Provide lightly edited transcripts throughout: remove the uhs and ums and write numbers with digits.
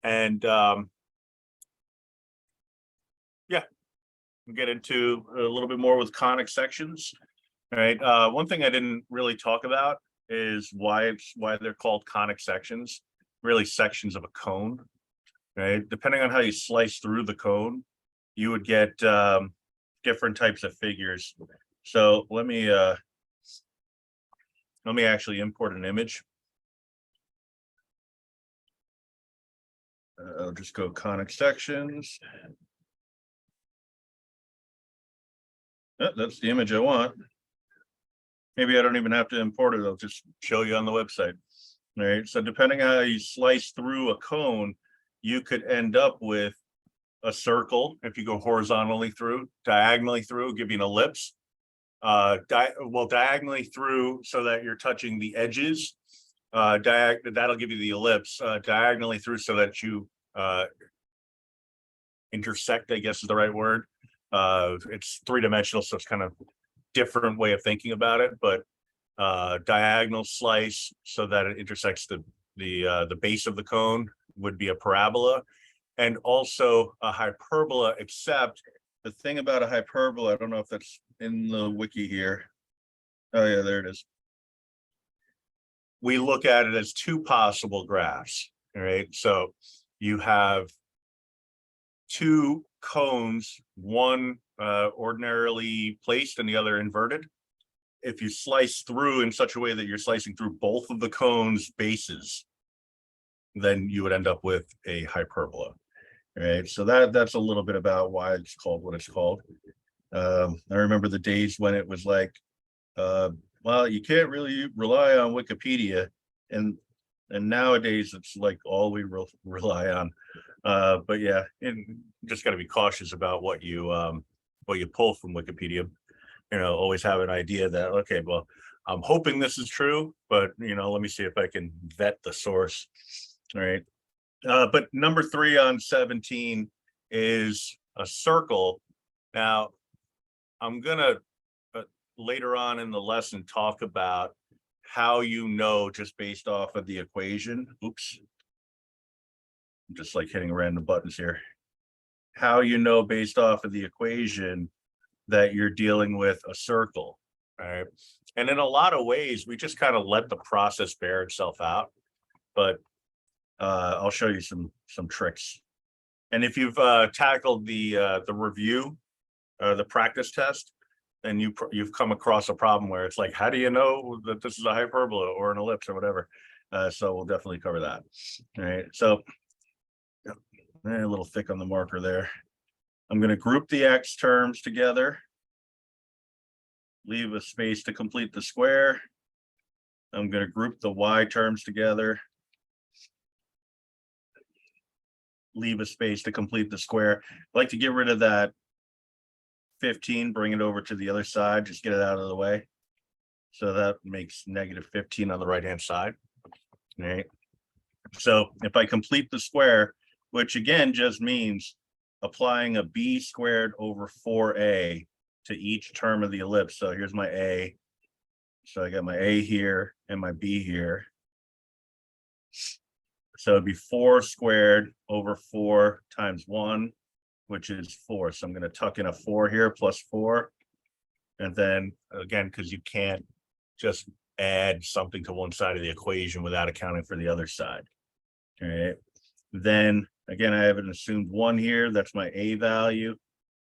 And yeah, we'll get into a little bit more with conic sections. All right. One thing I didn't really talk about is why they're called conic sections, really sections of a cone. Right. Depending on how you slice through the cone, you would get different types of figures. So let me actually import an image. I'll just go conic sections. That's the image I want. Maybe I don't even have to import it. I'll just show you on the website. All right. So depending on how you slice through a cone, you could end up with a circle. If you go horizontally through, diagonally through, give you an ellipse. Diagonally through so that you're touching the edges. That'll give you the ellipse. Diagonally through so that you intersect, I guess is the right word. It's three-dimensional, so it's kind of different way of thinking about it, but diagonal slice so that it intersects the base of the cone would be a parabola, and also a hyperbola, except the thing about a hyperbola, I don't know if that's in the wiki here. Oh yeah, there it is. We look at it as two possible graphs. All right. So you have two cones, one ordinarily placed and the other inverted. If you slice through in such a way that you're slicing through both of the cones' bases, then you would end up with a hyperbola. Right. So that's a little bit about why it's called what it's called. I remember the days when it was like, well, you can't really rely on Wikipedia, and nowadays it's like all we rely on. But yeah, and just got to be cautious about what you pull from Wikipedia. Always have an idea that, okay, well, I'm hoping this is true, but let me see if I can vet the source. All right. But number 3 on 17 is a circle. Now, I'm gonna later on in the lesson talk about how just based off of the equation. Oops. I'm just like hitting random buttons here. How based off of the equation that you're dealing with a circle, right? And in a lot of ways, we just kind of let the process bear itself out. But I'll show you some tricks. And if you've tackled the review, the practice test, then you've come across a problem where it's like, how do you know that this is a hyperbola or an ellipse or whatever? So we'll definitely cover that. All right. So a little thick on the marker there. I'm going to group the X terms together. Leave a space to complete the square. I'm going to group the Y terms together. Leave a space to complete the square. I like to get rid of that 15, bring it over to the other side, just get it out of the way. So that makes negative 15 on the right-hand side. All right. So if I complete the square, which again just means applying a b squared over 4a to each term of the ellipse. So here's my a. So I got my a here and my b here. So it'd be 4 squared over 4 times 1, which is 4. So I'm going to tuck in a 4 here plus 4. And then again, because you can't just add something to one side of the equation without accounting for the other side. All right. Then again, I have an assumed 1 here. That's my a value.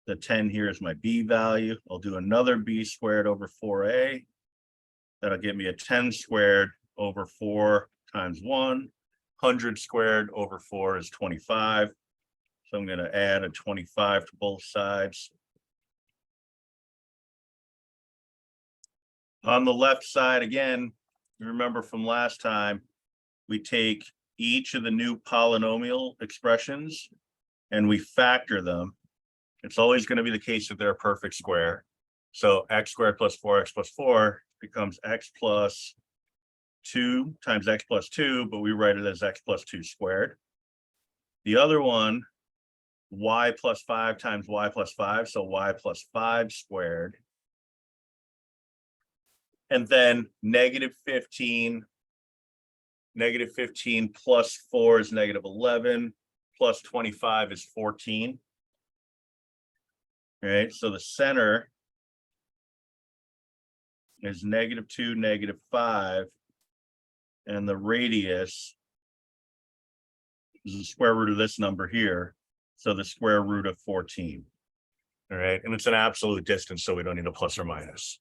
The 10 here is my b value. I'll do another b squared over 4a. That'll give me a 10 squared over 4 times 1. 100 squared over 4 is 25. So I'm going to add a 25 to both sides. On the left side, again, remember from last time, we take each of the new polynomial expressions and we factor them. It's always going to be the case that they're a perfect square. So x squared plus 4x plus 4 becomes x plus 2 times x plus 2, but we write it as x plus 2 squared. The other one, y plus 5 times y plus 5, so y plus 5 squared. And then negative 15 Negative 15 plus 4 is negative 11, plus 25 is 14. All right, so the center is negative 2, negative 5, and the radius is the square root of this number here, so the square root of 14. All right, and it's an absolute distance, so we don't need a plus or minus.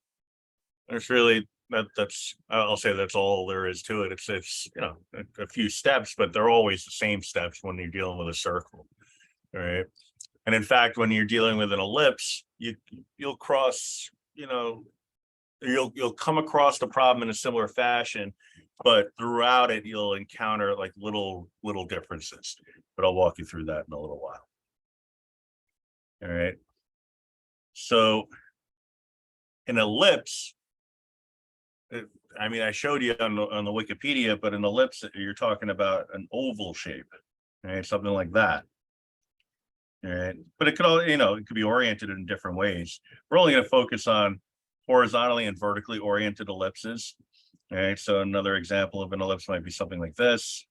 There's really that's I'll say that's all there is to it. It's you know, a few steps, but they're always the same steps when you're dealing with a circle. All right, and in fact, when you're dealing with an ellipse, you'll cross, you know, you'll come across the problem in a similar fashion, but throughout it you'll encounter like little differences. But I'll walk you through that in a little while. All right. So an ellipse, I mean, I showed you on the Wikipedia, but an ellipse, you're talking about an oval shape, right? Something like that. All right. But it could all, you know, it could be oriented in different ways. We're only going to focus on horizontally and vertically oriented ellipses. All right. So another example of an ellipse might be something like this.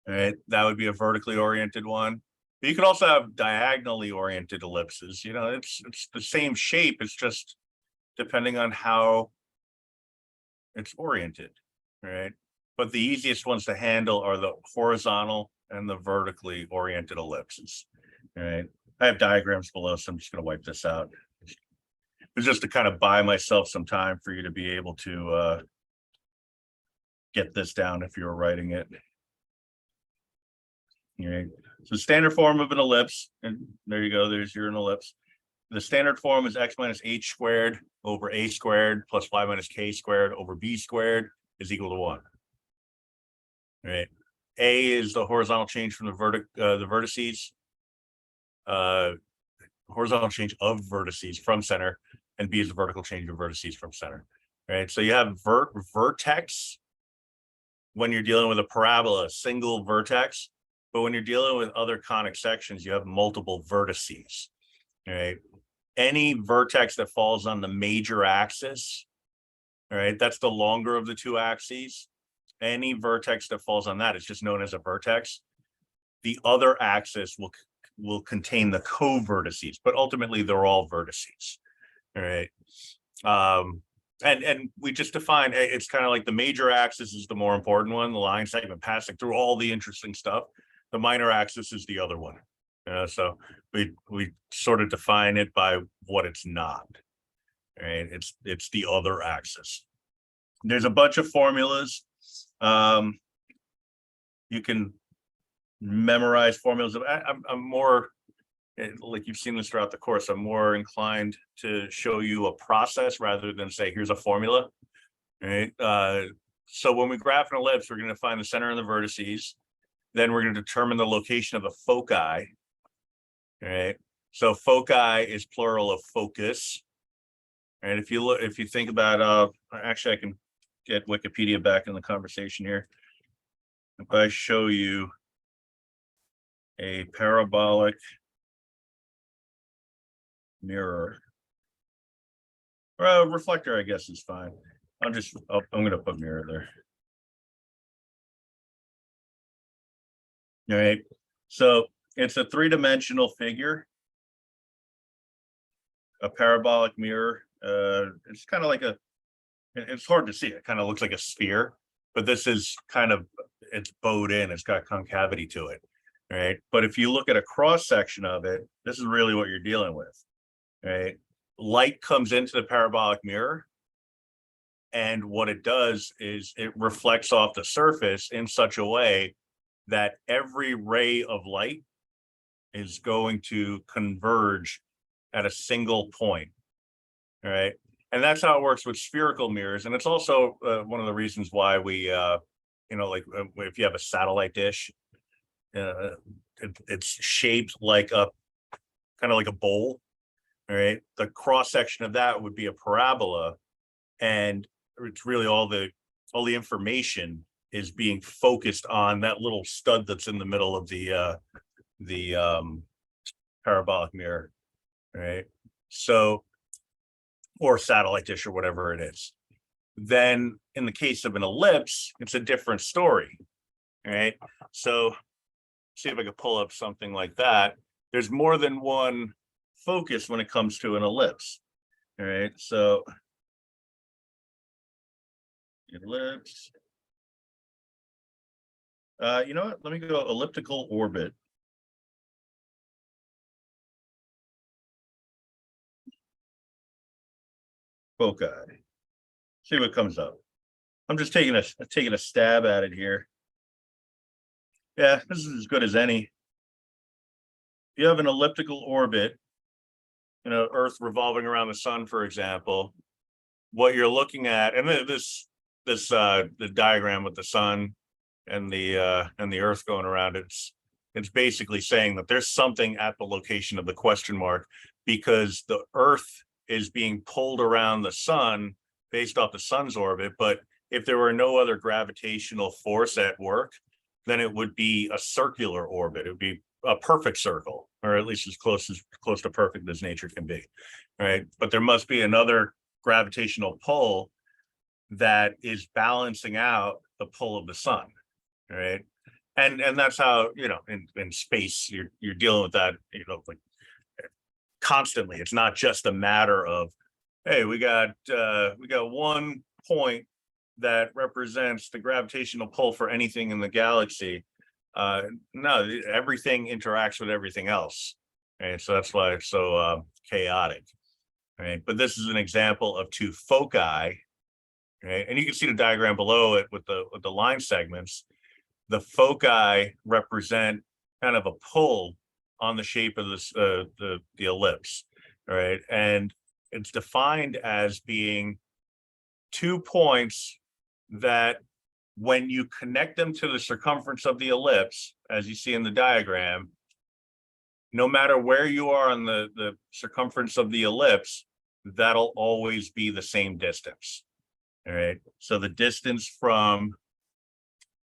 All right. That would be a vertically oriented one. But you could also have diagonally oriented ellipses. You know, it's the same shape. It's just depending on how it's oriented, right? But the easiest ones to handle are the horizontal and the vertically oriented ellipses. All right. I have diagrams below, so I'm just going to wipe this out. It's just to kind of buy myself some time for you to be able to get this down if you were writing it. All right. So standard form of an ellipse, and there you go, there's your ellipse. The standard form is x minus h squared over a squared plus y minus k squared over b squared is equal to 1. All right. A is the horizontal change from the vertices, horizontal change of vertices from center, and B is the vertical change of vertices from center. All right. So you have vertex when you're dealing with a parabola, single vertex. But when you're dealing with other conic sections, you have multiple vertices. All right. Any vertex that falls on the major axis, all right, that's the longer of the two axes. Any vertex that falls on that is just known as a vertex. The other axis will contain the co-vertices, but ultimately they're all vertices. All right. And we just define, it's kind of like the major axis is the more important one, the line segment passing through all the interesting stuff. The minor axis is the other one. So we sort of define it by what it's not. Right? It's the other axis. There's a bunch of formulas. You can memorize formulas. I'm more, like you've seen this throughout the course, I'm more inclined to show you a process rather than say, here's a formula. Right? So when we graph an ellipse, we're going to find the center and the vertices. Then we're going to determine the location of the foci. Right. So foci is plural of focus. And if you think about, actually, I can get Wikipedia back in the conversation here. If I show you a parabolic mirror, or a reflector, I guess is fine. I'm going to put mirror there. All right. So it's a three-dimensional figure, a parabolic mirror. It's kind of like it's hard to see. It kind of looks like a sphere, but this is kind of, it's bowed in. It's got concavity to it. Right. But if you look at a cross section of it, this is really what you're dealing with. Right. Light comes into the parabolic mirror. And what it does is it reflects off the surface in such a way that every ray of light is going to converge at a single point. All right. And that's how it works with spherical mirrors. And it's also one of the reasons why we, like if you have a satellite dish, it's shaped like kind of like a bowl. All right. The cross section of that would be a parabola. And it's really all the information is being focused on that little stud that's in the middle of the parabolic mirror, right? So, or satellite dish or whatever it is. Then in the case of an ellipse, it's a different story. All right. So see if I could pull up something like that. There's more than one focus when it comes to an ellipse. All right. So ellipse. You know what? Let me go elliptical orbit. Foci. See what comes up. I'm just taking a stab at it here. Yeah, this is as good as any. You have an elliptical orbit, Earth revolving around the sun, for example. What you're looking at, and the diagram with the sun and the Earth going around, it's basically saying that there's something at the location of the question mark, because the Earth is being pulled around the sun based off the sun's orbit. But if there were no other gravitational force at work, then it would be a circular orbit. It would be a perfect circle, or at least as close to perfect as nature can be. Right. But there must be another gravitational pull that is balancing out the pull of the sun. Right. And that's how, in space, you're dealing with that, like constantly. It's not just a matter of, hey, we got one point that represents the gravitational pull for anything in the galaxy. No, everything interacts with everything else. And so that's why it's so chaotic. Right. But this is an example of two foci. Right. And you can see the diagram below it with the line segments. The foci represent kind of a pull on the shape of this the ellipse. All right. And it's defined as being 2 points that, when you connect them to the circumference of the ellipse, as you see in the diagram, no matter where you are on the circumference of the ellipse, that'll always be the same distance. All right. So the distance from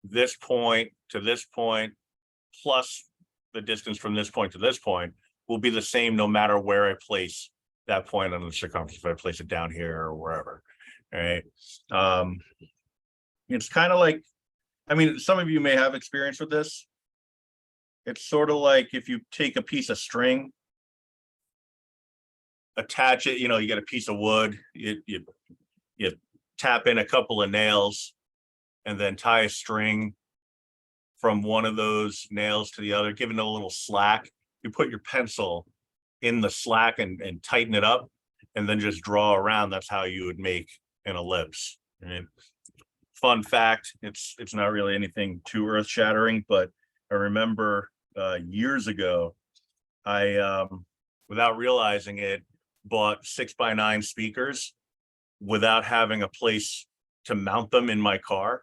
this point to this point, plus the distance from this point to this point, will be the same no matter where I place that point on the circumference, if I place it down here or wherever. All right. It's kind of like, some of you may have experience with this. It's sort of like if you take a piece of string, attach it, you get a piece of wood, you tap in a couple of nails, and then tie a string from one of those nails to the other, giving it a little slack. You put your pencil in the slack and tighten it up, and then just draw around. That's how you would make an ellipse. Right? Fun fact, it's not really anything too earth-shattering, but I remember years ago, I without realizing it, bought 6x9 speakers without having a place to mount them in my car.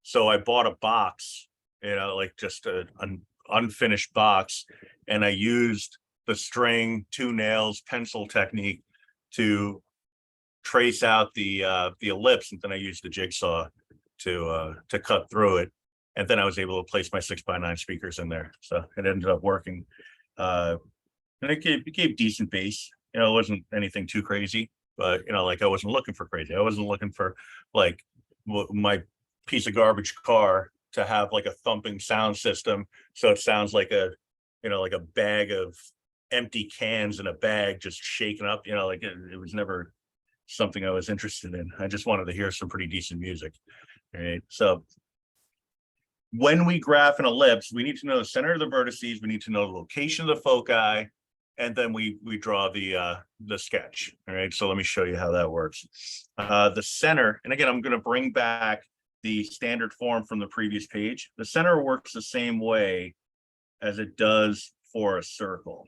So I bought a box, like just an unfinished box, and I used the string, 2 nails, pencil technique to trace out the ellipse, and then I used the jigsaw to cut through it, and then I was able to place my 6x9 speakers in there. So it ended up working, and it gave decent bass. It wasn't anything too crazy, but like I wasn't looking for crazy. I wasn't looking for like my piece of garbage car to have like a thumping sound system, so it sounds like a like a bag of empty cans in a bag just shaking up. Like it was never something I was interested in. I just wanted to hear some pretty decent music. Right. So when we graph an ellipse, we need to know the center of the vertices, we need to know the location of the foci, and then we draw the sketch. All right. So let me show you how that works. The center, and again, I'm going to bring back the standard form from the previous page. The center works the same way as it does for a circle.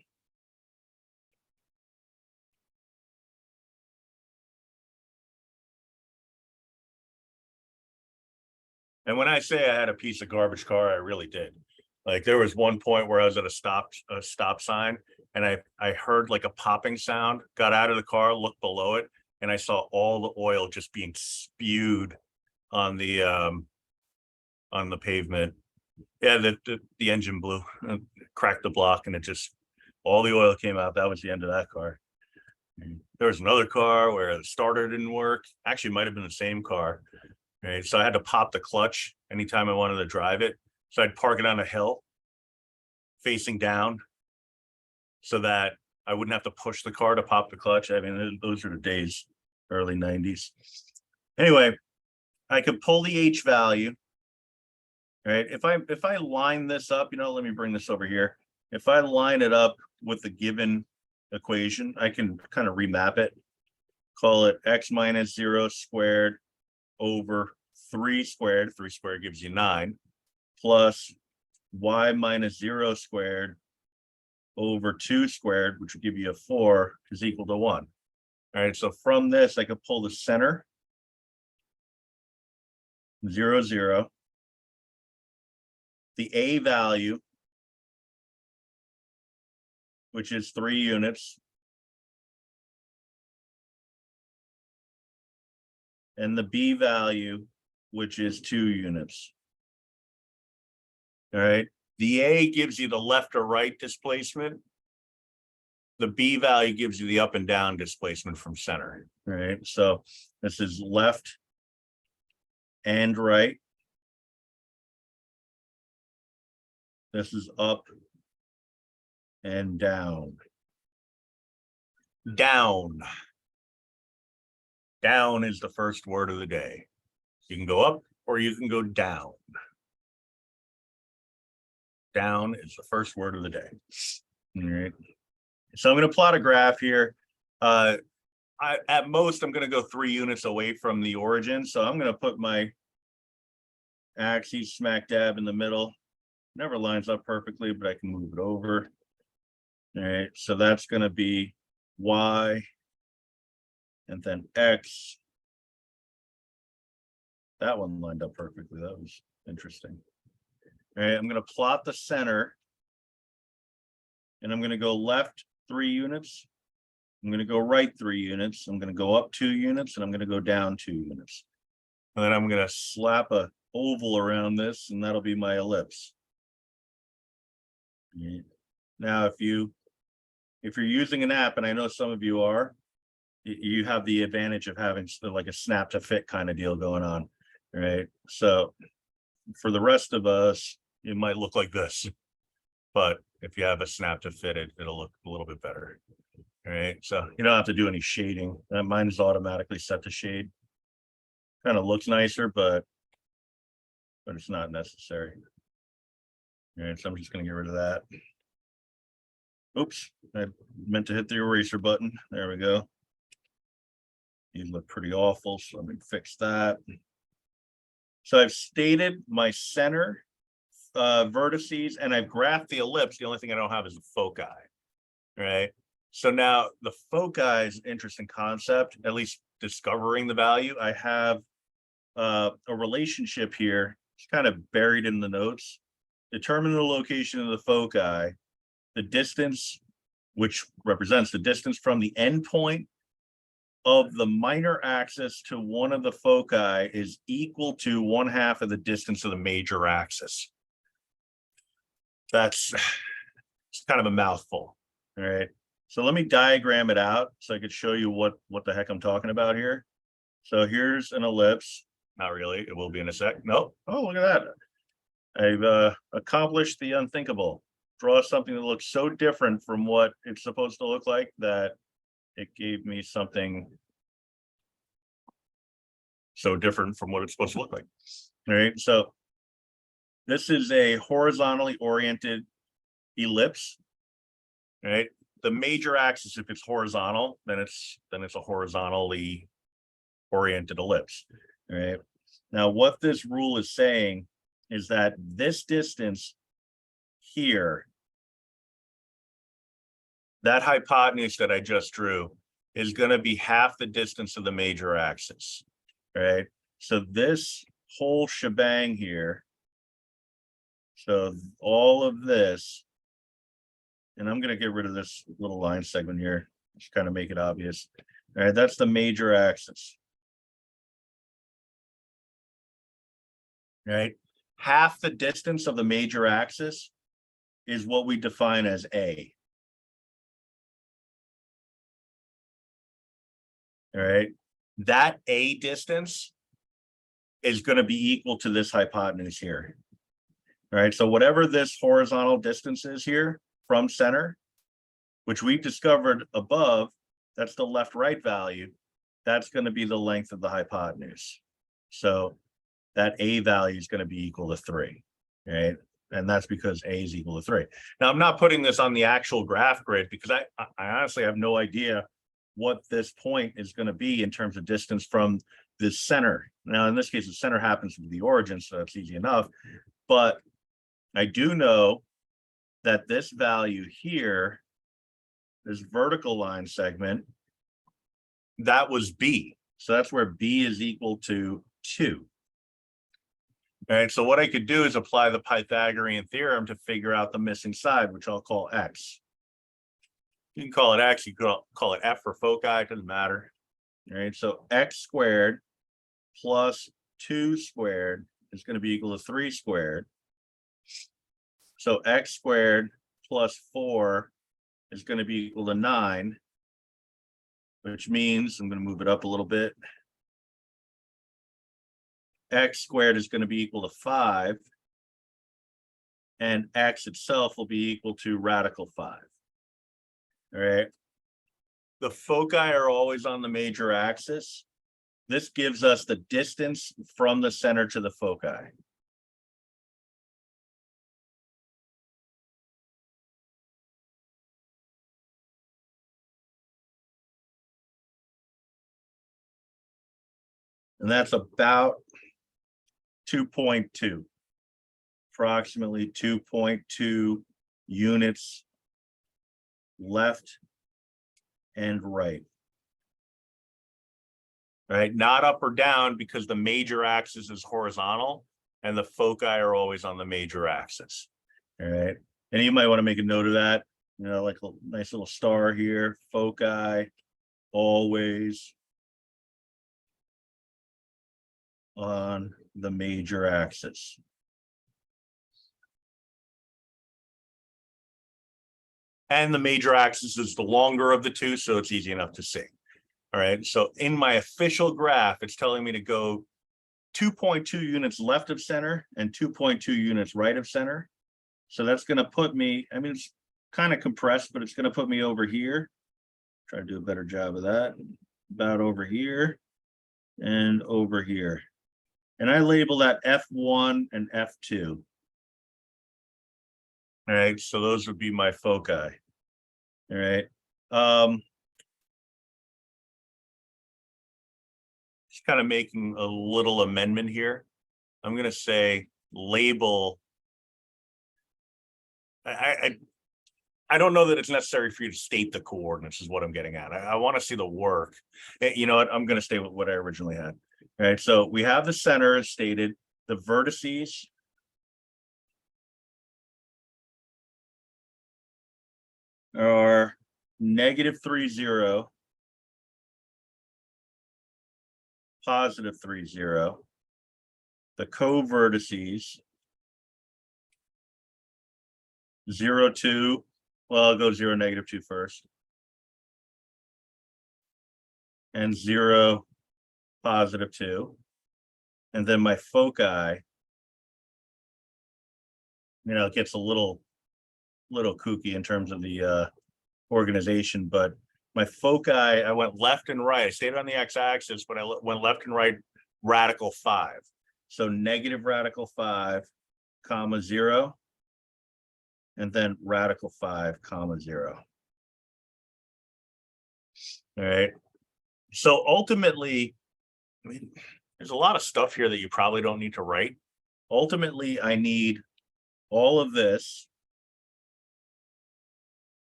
And when I say I had a piece of garbage car, I really did. Like there was one point where I was at a stop sign, and I heard like a popping sound, got out of the car, looked below it, and I saw all the oil just being spewed on the pavement. Yeah, the engine blew, cracked the block, and it just, all the oil came out. That was the end of that car. There was another car where the starter didn't work. Actually, it might have been the same car. Right. So I had to pop the clutch anytime I wanted to drive it. So I'd park it on a hill facing down so that I wouldn't have to push the car to pop the clutch. I mean, those are the days, early 90s. Anyway, I could pull the H value. Right. If I line this up, let me bring this over here. If I line it up with the given equation, I can kind of remap it. Call it x minus 0 squared over 3 squared. 3 squared gives you 9, plus y minus 0 squared over 2 squared, which would give you a 4, is equal to 1. All right, so from this, I could pull the center, 0, 0. The A value, which is 3 units, and the B value, which is 2 units. All right. The A gives you the left or right displacement. The B value gives you the up and down displacement from center. All right. So this is left and right. This is up and down. Down. Down is the first word of the day. You can go up or you can go down. Down is the first word of the day. All right. So I'm going to plot a graph here. At most, I'm going to go 3 units away from the origin. So I'm going to put my axis smack dab in the middle. Never lines up perfectly, but I can move it over. All right. So that's going to be Y and then X. That one lined up perfectly. That was interesting. All right, I'm going to plot the center, and I'm going to go left 3 units. I'm going to go right 3 units. I'm going to go up 2 units, and I'm going to go down 2 units. And then I'm going to slap a oval around this, and that'll be my ellipse. Yeah. Now, if you're using an app, and I know some of you are, you have the advantage of having like a snap to fit kind of deal going on, right? So for the rest of us, it might look like this, but if you have a snap to fit it, it'll look a little bit better. All right, so you don't have to do any shading. Mine is automatically set to shade. Kind of looks nicer, but it's not necessary. All right, so I'm just going to get rid of that. Oops, I meant to hit the eraser button. There we go. These look pretty awful, so let me fix that. So I've stated my center vertices, and I've graphed the ellipse. The only thing I don't have is the foci, right? So now the foci is an interesting concept, at least discovering the value. I have a relationship here. It's kind of buried in the notes. Determine the location of the foci, the distance, which represents the distance from the endpoint of the minor axis to one of the foci is equal to 1/2 of the distance of the major axis. It's kind of a mouthful. All right. So let me diagram it out so I could show you what the heck I'm talking about here. So here's an ellipse. Not really. It will be in a sec. Nope. Oh, look at that. I've accomplished the unthinkable. Draw something that looks so different from what it's supposed to look like that it gave me something so different from what it's supposed to look like. All right. So this is a horizontally oriented ellipse. All right. The major axis, if it's horizontal, then it's a horizontally oriented ellipse. All right. Now, what this rule is saying is that this distance here, that hypotenuse that I just drew, is going to be half the distance of the major axis. All right. So this whole shebang here, so all of this, and I'm going to get rid of this little line segment here, just kind of make it obvious. All right, that's the major axis. Right? Half the distance of the major axis is what we define as A. all right, that A distance is going to be equal to this hypotenuse here. All right, so whatever this horizontal distance is here from center, which we discovered above, that's the left-right value. That's going to be the length of the hypotenuse. So that A value is going to be equal to 3, right? And that's because A is equal to 3. Now, I'm not putting this on the actual graph grid because I honestly have no idea what this point is going to be in terms of distance from the center. Now, in this case, the center happens to be the origin, so that's easy enough. But I do know that this value here, this vertical line segment, that was B. So that's where B is equal to 2. All right, so what I could do is apply the Pythagorean theorem to figure out the missing side, which I'll call X. You can call it X, you can call it F for foci, it doesn't matter. All right, so X squared plus 2 squared is going to be equal to 3 squared. So X squared plus 4 is going to be equal to 9, which means I'm going to move it up a little bit. X squared is going to be equal to 5, and X itself will be equal to radical 5. All right. The foci are always on the major axis. This gives us the distance from the center to the foci. And that's about 2.2, approximately 2.2 units left and right. All right, not up or down because the major axis is horizontal and the foci are always on the major axis. All right, and you might want to make a note of that, you know, like a nice little star here, foci always on the major axis. And the major axis is the longer of the two, so it's easy enough to see. All right, so in my official graph, it's telling me to go 2.2 units left of center and 2.2 units right of center. So that's going to put me, I mean, it's kind of compressed, but it's going to put me over here. Try to do a better job of that. About over here and over here. And I label that F1 and F2. All right, so those would be my foci. All right. Just kind of making a little amendment here. I'm going to say label. I don't know that it's necessary for you to state the coordinates is what I'm getting at. I want to see the work. You know what? I'm going to stay with what I originally had. All right, so we have the center as stated, the vertices are -3, 0, +3, 0. The co-vertices 0, 2. Well, I'll go 0, -2 first. And 0, +2. And then my foci, you know, it gets a little kooky in terms of the organization, but my foci, I went left and right. I stayed on the x-axis, but I went left and right radical 5. So negative radical 5, comma 0, and then radical 5, comma 0. All right. So ultimately, I mean, there's a lot of stuff here that you probably don't need to write. Ultimately, I need all of this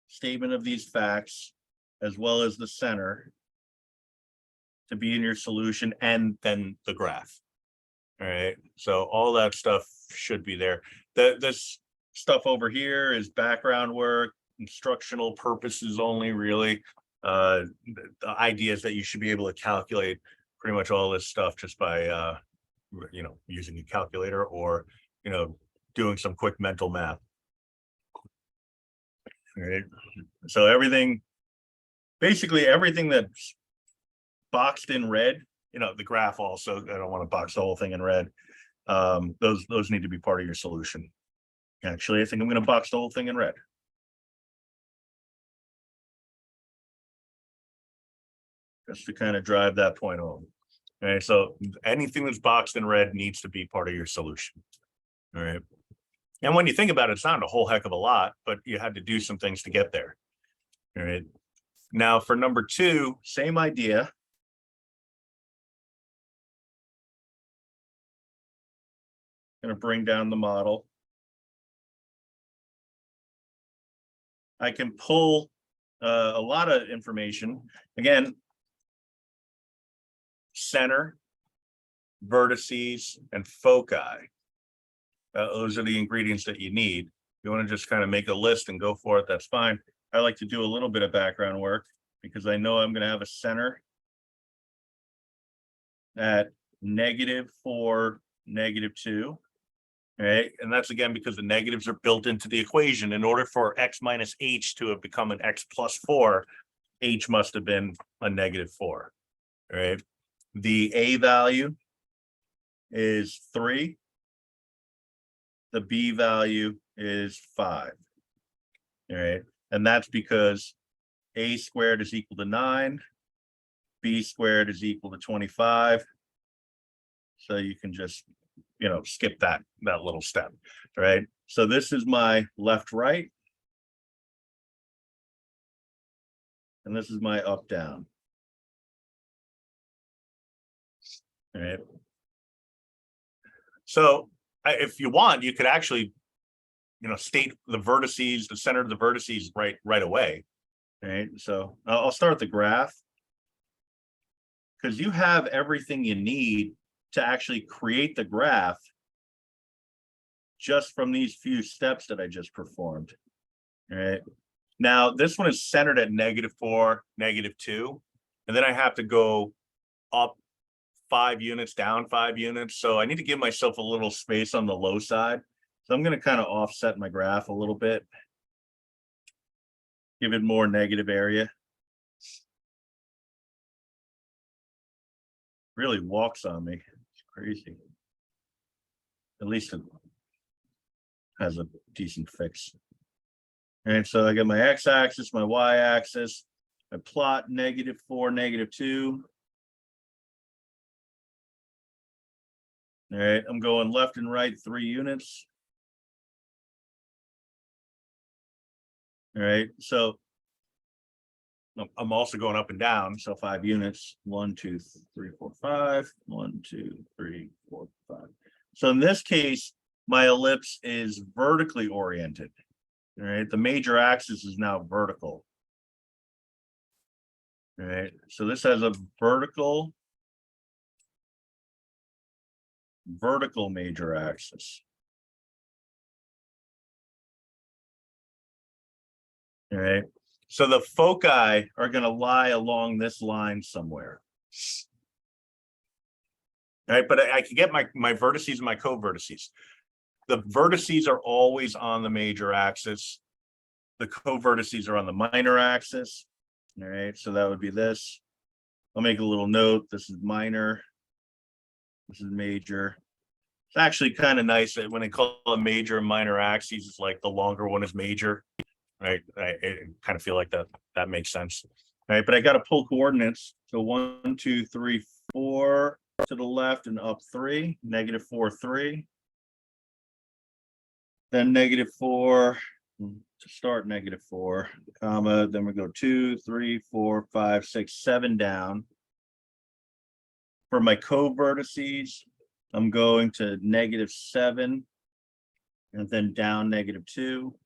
statement of these facts, as well as the center, to be in your solution, and then the graph. All right, so all that stuff should be there. This stuff over here is background work, instructional purposes only, really. The idea is that you should be able to calculate pretty much all this stuff just by you know, using a calculator or, you know, doing some quick mental math. All right, so everything, basically everything that's boxed in red, the graph also, I don't want to box the whole thing in red. Those need to be part of your solution. Actually, I think I'm going to box the whole thing in red. Just to kind of drive that point home. All right, so anything that's boxed in red needs to be part of your solution. All right. And when you think about it, it's not a whole heck of a lot, but you had to do some things to get there. All right. Now for number 2, same idea. Going to bring down the model. I can pull a lot of information. Again, center, vertices, and foci. Those are the ingredients that you need. You want to just kind of make a list and go for it, that's fine. I like to do a little bit of background work because I know I'm going to have a center at -4, -2. All right, and that's again because the negatives are built into the equation. In order for x minus h to have become an x plus 4, h must have been a -4. All right, the a value is 3. The b value is 5. All right, and that's because a squared is equal to 9, b squared is equal to 25. So you can just, skip that little step. All right, so this is my left right, and this is my up down. All right, so if you want, you could actually state the vertices, the center of the vertices right away. All right, so I'll start the graph because you have everything you need to actually create the graph just from these few steps that I just performed. All right, now this one is centered at -4, -2, and then I have to go up 5 units, down 5 units. So I need to give myself a little space on the low side. So I'm going to kind of offset my graph a little bit, give it more negative area. Really walks on me. It's crazy. At least it has a decent fix. And so I got my x-axis, my y-axis. I plot -4, -2. All right, I'm going left and right 3 units. All right, so I'm also going up and down, so 5 units. 1, 2, 3, 4, 5. 1, 2, 3, 4, 5. So in this case, my ellipse is vertically oriented. All right, the major axis is now vertical. All right, so this has a vertical major axis. All right, so the foci are going to lie along this line somewhere. All right, but I can get my vertices and my co-vertices. The vertices are always on the major axis. The co-vertices are on the minor axis. All right, so that would be this. I'll make a little note. This is minor. This is major. It's actually kind of nice that when they call it major and minor axes, it's like the longer one is major, right? I kind of feel like that makes sense. All right, but I got to pull coordinates. So 1, 2, 3, 4 to the left and up 3, -4, 3. Then -4 to start -4, comma, then we go 2, 3, 4, 5, 6, 7 down. For my co-vertices, I'm going to -7 and then down -2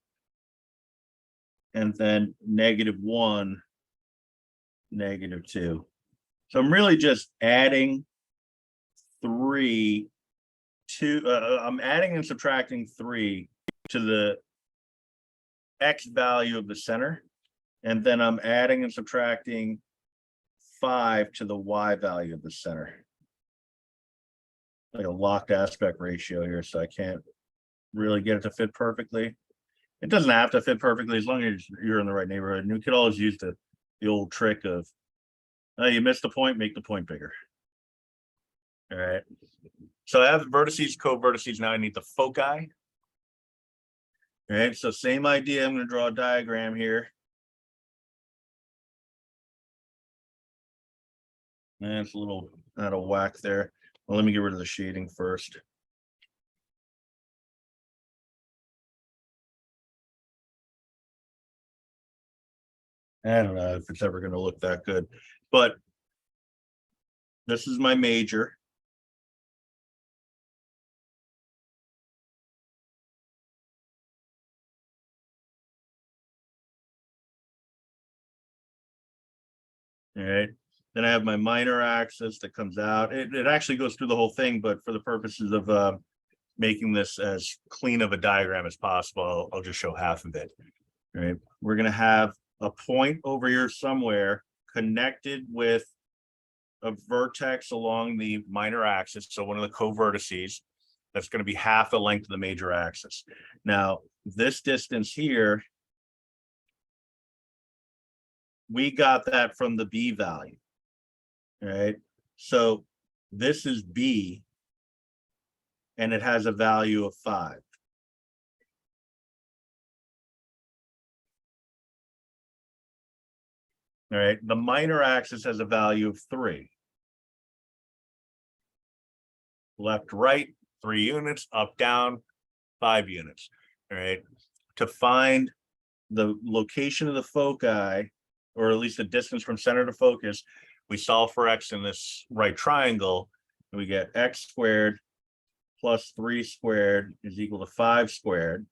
and then -1, -2. So I'm really just adding 3 to I'm adding and subtracting 3 to the x value of the center, and then I'm adding and subtracting 5 to the y value of the center. Like a locked aspect ratio here, so I can't really get it to fit perfectly. It doesn't have to fit perfectly as long as you're in the right neighborhood. And we could always use the old trick of You missed the point, make the point bigger. All right. So I have the vertices, co-vertices. Now I need the foci. All right. So same idea. I'm going to draw a diagram here. And it's a little out of whack there. Well, let me get rid of the shading first. I don't know if it's ever going to look that good, but this is my major. All right. Then I have my minor axis that comes out. It actually goes through the whole thing, but for the purposes of making this as clean of a diagram as possible, I'll just show half of it. All right. We're going to have a point over here somewhere connected with a vertex along the minor axis. So one of the co-vertices, that's going to be half the length of the major axis. Now, this distance here, we got that from the B value. All right. So this is B, and it has a value of 5. All right. The minor axis has a value of 3. Left, right, 3 units, up, down, 5 units. All right. To find the location of the foci, or at least the distance from center to focus, we solve for x in this right triangle, and we get x squared plus 3 squared is equal to 5 squared.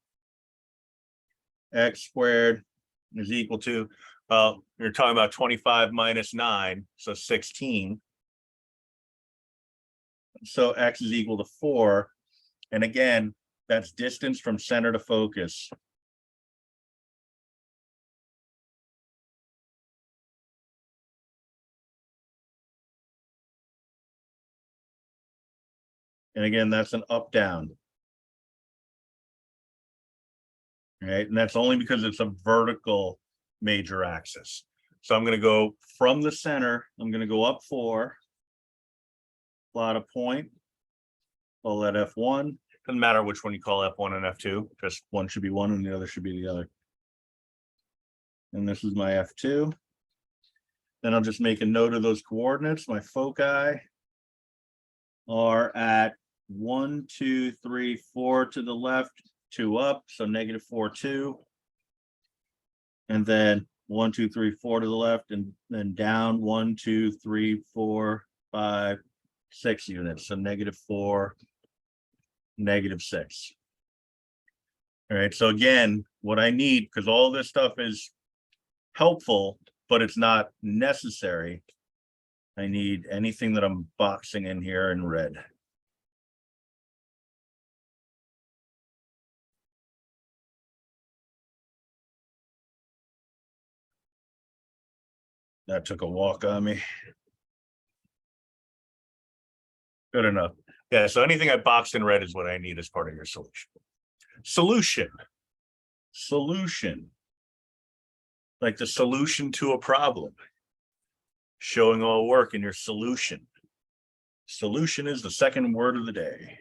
X squared is equal to, well, you're talking about 25 minus 9, so 16. So x is equal to 4. And again, that's distance from center to focus. And again, that's an up-down. Right, and that's only because it's a vertical major axis. So I'm going to go from the center, I'm going to go up 4, plot a point, call that F1. Doesn't matter which one you call F1 and F2, just one should be one and the other should be the other. And this is my F2. Then I'll just make a note of those coordinates. My foci are at 1, 2, 3, 4 to the left, 2 up, so -4, 2. And then 1, 2, 3, 4 to the left, and then down 1, 2, 3, 4, 5, 6 units. So -4, -6. All right. So again, what I need, because all this stuff is helpful, but it's not necessary, I need anything that I'm boxing in here in red. That took a walk on me. Good enough. Yeah, so anything I boxed in red is what I need as part of your solution. Solution. Like the solution to a problem. Showing all work in your solution. Solution is the second word of the day.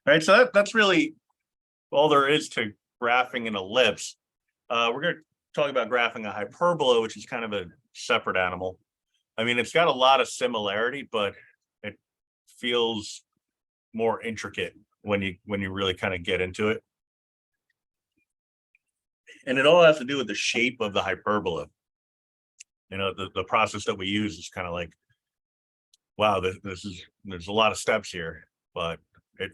All right, so that's really all there is to graphing an ellipse. We're going to talk about graphing a hyperbola, which is kind of a separate animal. I mean, it's got a lot of similarity, but it feels more intricate when you really kind of get into it. And it all has to do with the shape of the hyperbola. You know, the process that we use is kind of like, wow, there's a lot of steps here, but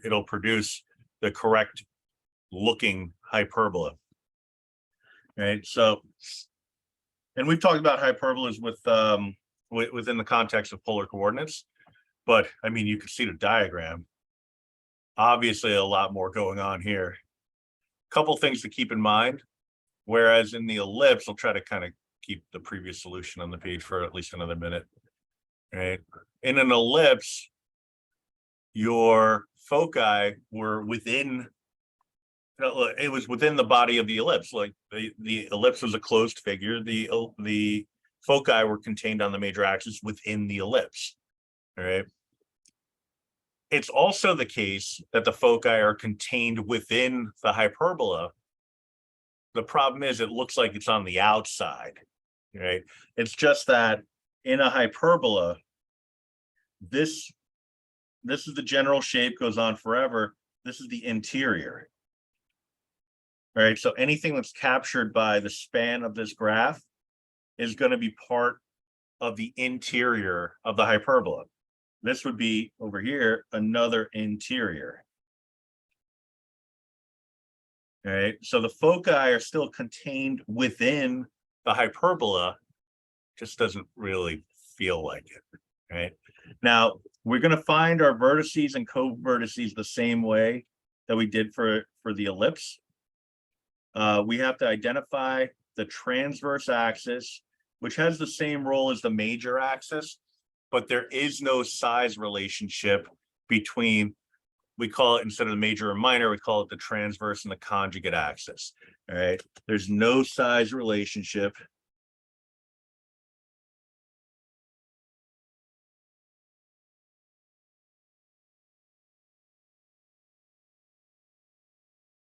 it'll produce the correct looking hyperbola. Right. So, and we've talked about hyperbolas within the context of polar coordinates, but I mean, you can see the diagram. Obviously, a lot more going on here. Couple things to keep in mind. Whereas in the ellipse, I'll try to kind of keep the previous solution on the page for at least another minute. Right. In an ellipse, your foci were within, it was within the body of the ellipse. Like the ellipse was a closed figure. The foci were contained on the major axis within the ellipse. All right. It's also the case that the foci are contained within the hyperbola. The problem is it looks like it's on the outside, right? It's just that in a hyperbola, this is the general shape, goes on forever. This is the interior. All right, so anything that's captured by the span of this graph is going to be part of the interior of the hyperbola. This would be over here, another interior. All right, so the foci are still contained within the hyperbola, just doesn't really feel like it, right? Now, we're going to find our vertices and co-vertices the same way that we did for the ellipse. We have to identify the transverse axis, which has the same role as the major axis, but there is no size relationship between, we call it, instead of the major or minor, we call it the transverse and the conjugate axis. All right, there's no size relationship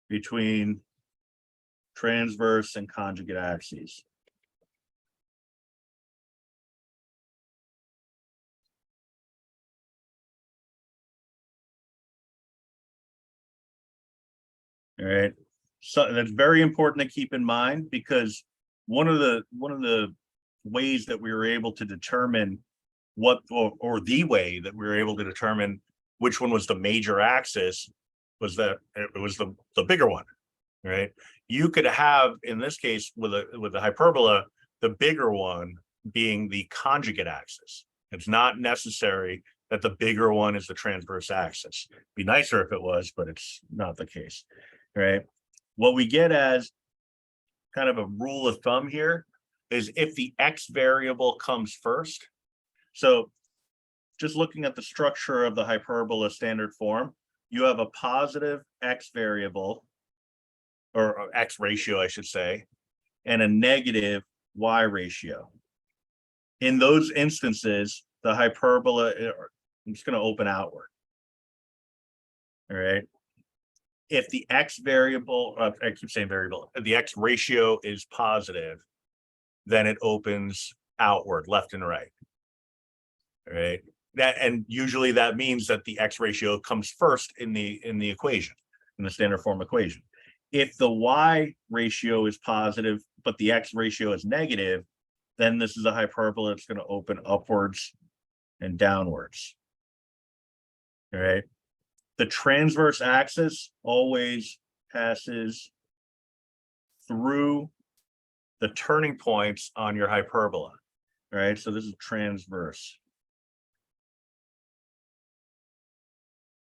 between transverse and conjugate axes. All right, so that's very important to keep in mind, because one of the ways that we were able to determine what, or the way that we were able to determine which one was the major axis was that it was the bigger one, right? You could have, in this case, with the hyperbola, the bigger one being the conjugate axis. It's not necessary that the bigger one is the transverse axis. It'd be nicer if it was, but it's not the case, right? What we get as kind of a rule of thumb here is if the x variable comes first. So just looking at the structure of the hyperbola standard form, you have a positive x variable, or x ratio, I should say, and a negative y ratio. In those instances, the hyperbola is going to open outward. All right. If the x variable, I keep saying variable, the x ratio is positive, then it opens outward, left and right. All right. That, and usually that means that the x ratio comes first in the equation, in the standard form equation. If the y ratio is positive, but the x ratio is negative, then this is a hyperbola that's going to open upwards and downwards. All right. The transverse axis always passes through the turning points on your hyperbola. All right. So this is transverse.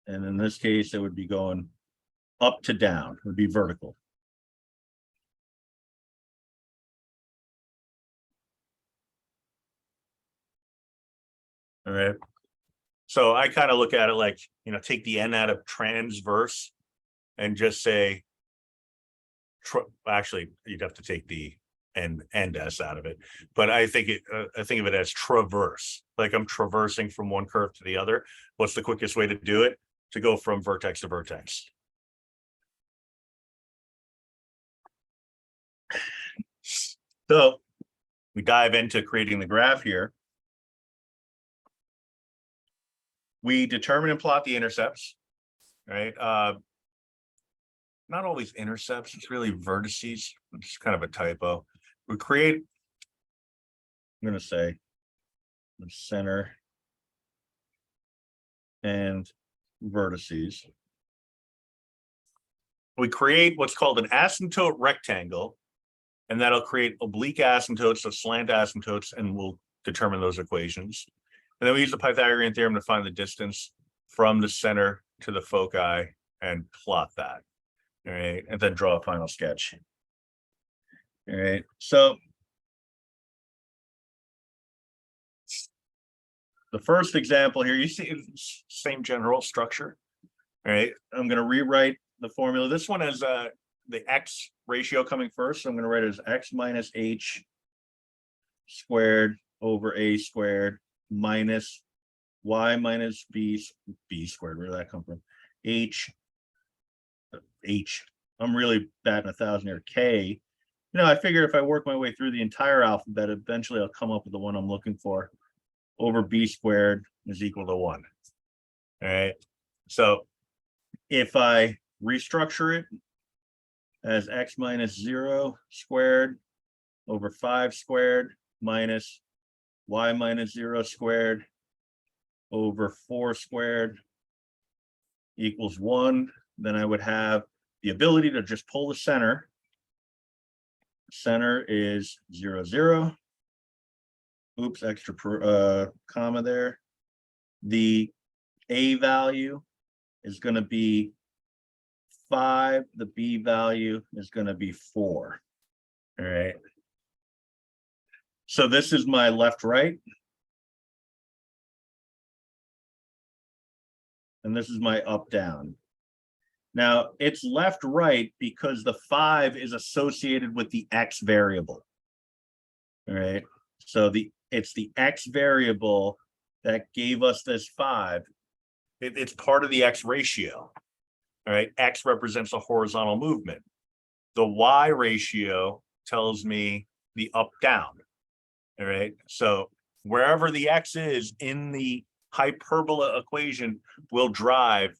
And in this case, it would be going up to down, it would be vertical. All right. So I kind of look at it like, take the n out of transverse and just say, actually, you'd have to take the n and s out of it. But I think of it as traverse, like I'm traversing from one curve to the other. What's the quickest way to do it? To go from vertex to vertex. So we dive into creating the graph here. We determine and plot the intercepts, right? Not always intercepts, it's really vertices. It's kind of a typo. We create, I'm going to say, the center and vertices. We create what's called an asymptote rectangle, and that'll create oblique asymptotes, so slant asymptotes, and we'll determine those equations. And then we use the Pythagorean theorem to find the distance from the center to the foci and plot that. All right, and then draw a final sketch. All right, so the first example here, you see same general structure. All right, I'm going to rewrite the formula. This one has the x ratio coming first, so I'm going to write it as x minus h squared over a squared minus y minus b squared. Where did that come from? H. I'm really batting 1,000 here. K. You know, I figure if I work my way through the entire alphabet, eventually I'll come up with the one I'm looking for. Over b squared is equal to 1. All right. So if I restructure it as x minus 0 squared over 5 squared minus y minus 0 squared over 4 squared equals 1, then I would have the ability to just pull the center. Center is 0, 0. Oops, extra comma there. The a value is going to be 5. The b value is going to be 4. All right. So this is my left, right. And this is my up, down. Now it's left, right because the 5 is associated with the x variable. All right. So it's the x variable that gave us this 5. It's part of the x ratio. All right. X represents a horizontal movement. The y ratio tells me the up, down. All right. So wherever the x is in the hyperbola equation will drive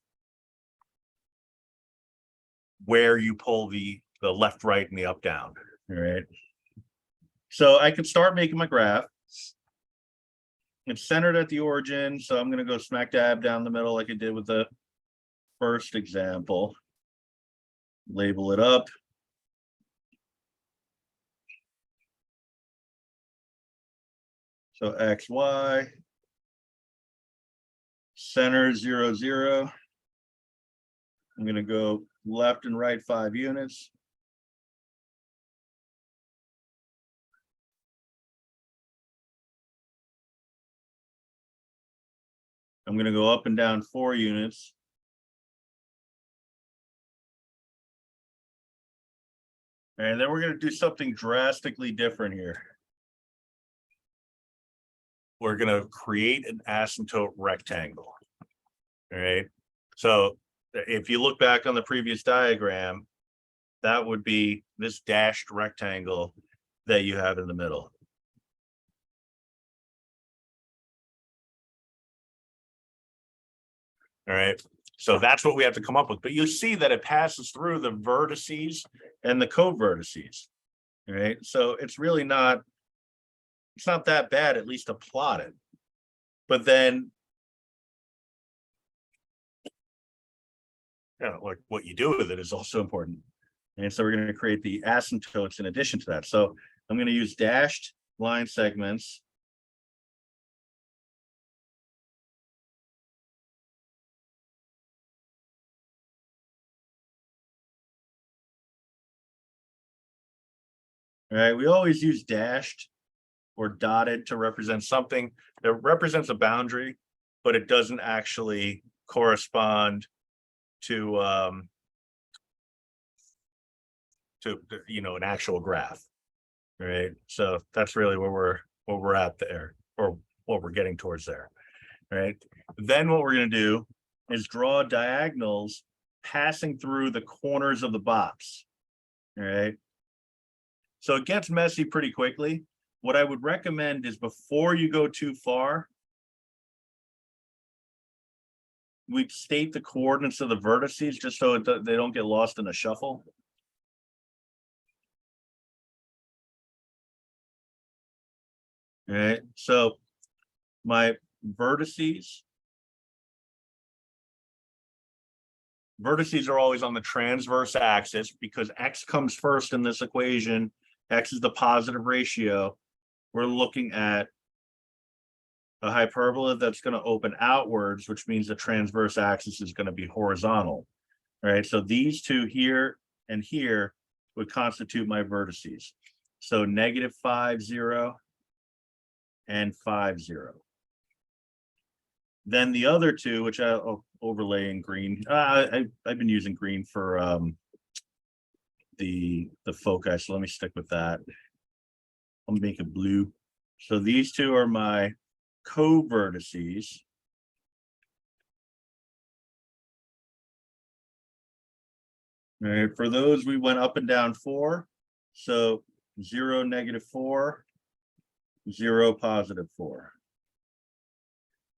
where you pull the left, right, and the up, down. All right. So I can start making my graph. It's centered at the origin, so I'm going to go smack dab down the middle like I did with the first example. Label it up. So x, y. Center 0, 0. I'm going to go left and right 5 units. I'm going to go up and down 4 units. And then we're going to do something drastically different here. We're going to create an asymptote rectangle. All right. So if you look back on the previous diagram, that would be this dashed rectangle that you have in the middle. All right. So that's what we have to come up with. But you see that it passes through the vertices and the co-vertices. All right. So it's really not, it's not that bad, at least to plot it. But then, you know, like what you do with it is also important. And so we're going to create the asymptotes in addition to that. So I'm going to use dashed line segments. All right, we always use dashed or dotted to represent something that represents a boundary, but it doesn't actually correspond to you know, an actual graph. All right, so that's really where we're at there, or what we're getting towards there. All right, then what we're going to do is draw diagonals passing through the corners of the box. All right, so it gets messy pretty quickly. What I would recommend is before you go too far, we state the coordinates of the vertices just so they don't get lost in the shuffle. All right, so my vertices are always on the transverse axis because x comes first in this equation. X is the positive ratio. We're looking at a hyperbola that's going to open outwards, which means the transverse axis is going to be horizontal. All right, so these two here and here would constitute my vertices. So -5, 0 and 5, 0. Then the other two, which I'll overlay in green. I've been using green for the foci, so let me stick with that. I'll make it blue. So these two are my co-vertices. All right, for those, we went up and down 4. So 0, -4, 0, +4.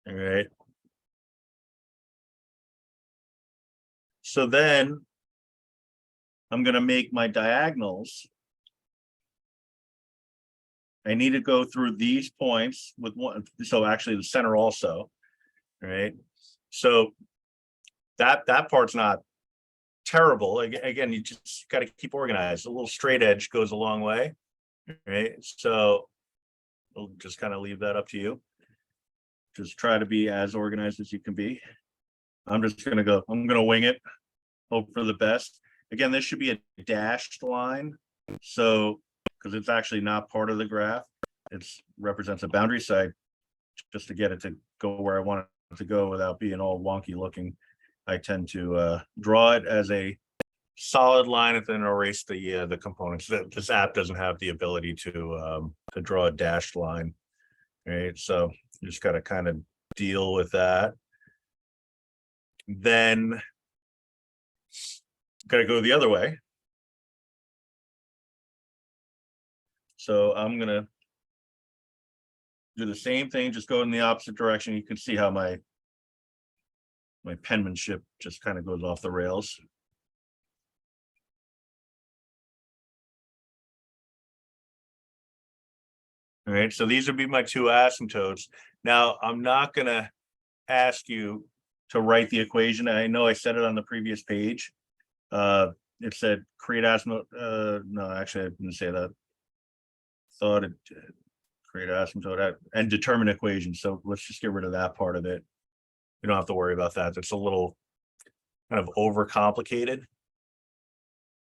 All right. So then I'm going to make my diagonals. I need to go through these points with one. So actually the center also. All right. So that part's not terrible. Again, you just got to keep organized. A little straight edge goes a long way. Right. So we'll just kind of leave that up to you. Just try to be as organized as you can be. I'm going to wing it. Hope for the best. Again, this should be a dashed line. So, because it's actually not part of the graph, it represents a boundary site just to get it to go where I want it to go without being all wonky looking. I tend to draw it as a solid line and then erase the components. This app doesn't have the ability to draw a dashed line, right? So you just got to kind of deal with that. Then got to go the other way. So I'm gonna do the same thing, just go in the opposite direction. You can see how my penmanship just kind of goes off the rails. All right, so these would be my two asymptotes. Now, I'm not going to ask you to write the equation. I know I said it on the previous page. It said create asymptote. No, actually, I didn't say that. Thought it did. Create asymptote and determine equation. So let's just get rid of that part of it. You don't have to worry about that. That's a little kind of overcomplicated.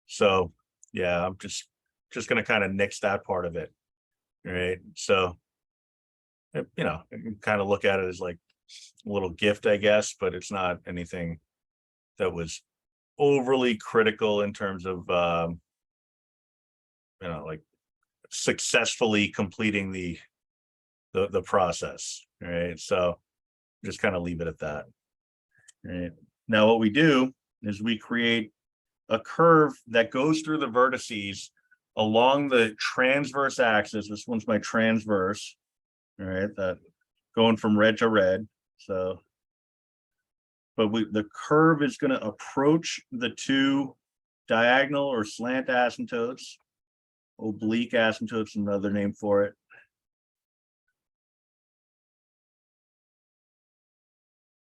So yeah, I'm just going to kind of nix that part of it. All right. So, you know, you can kind of look at it as like a little gift, I guess, but it's not anything that was overly critical in terms of, you know, like successfully completing the process. All right. So just kind of leave it at that. All right. Now, what we do is we create a curve that goes through the vertices along the transverse axis. This one's my transverse. All right, that going from red to red. So, but the curve is going to approach the two diagonal or slant asymptotes. Oblique asymptotes, another name for it.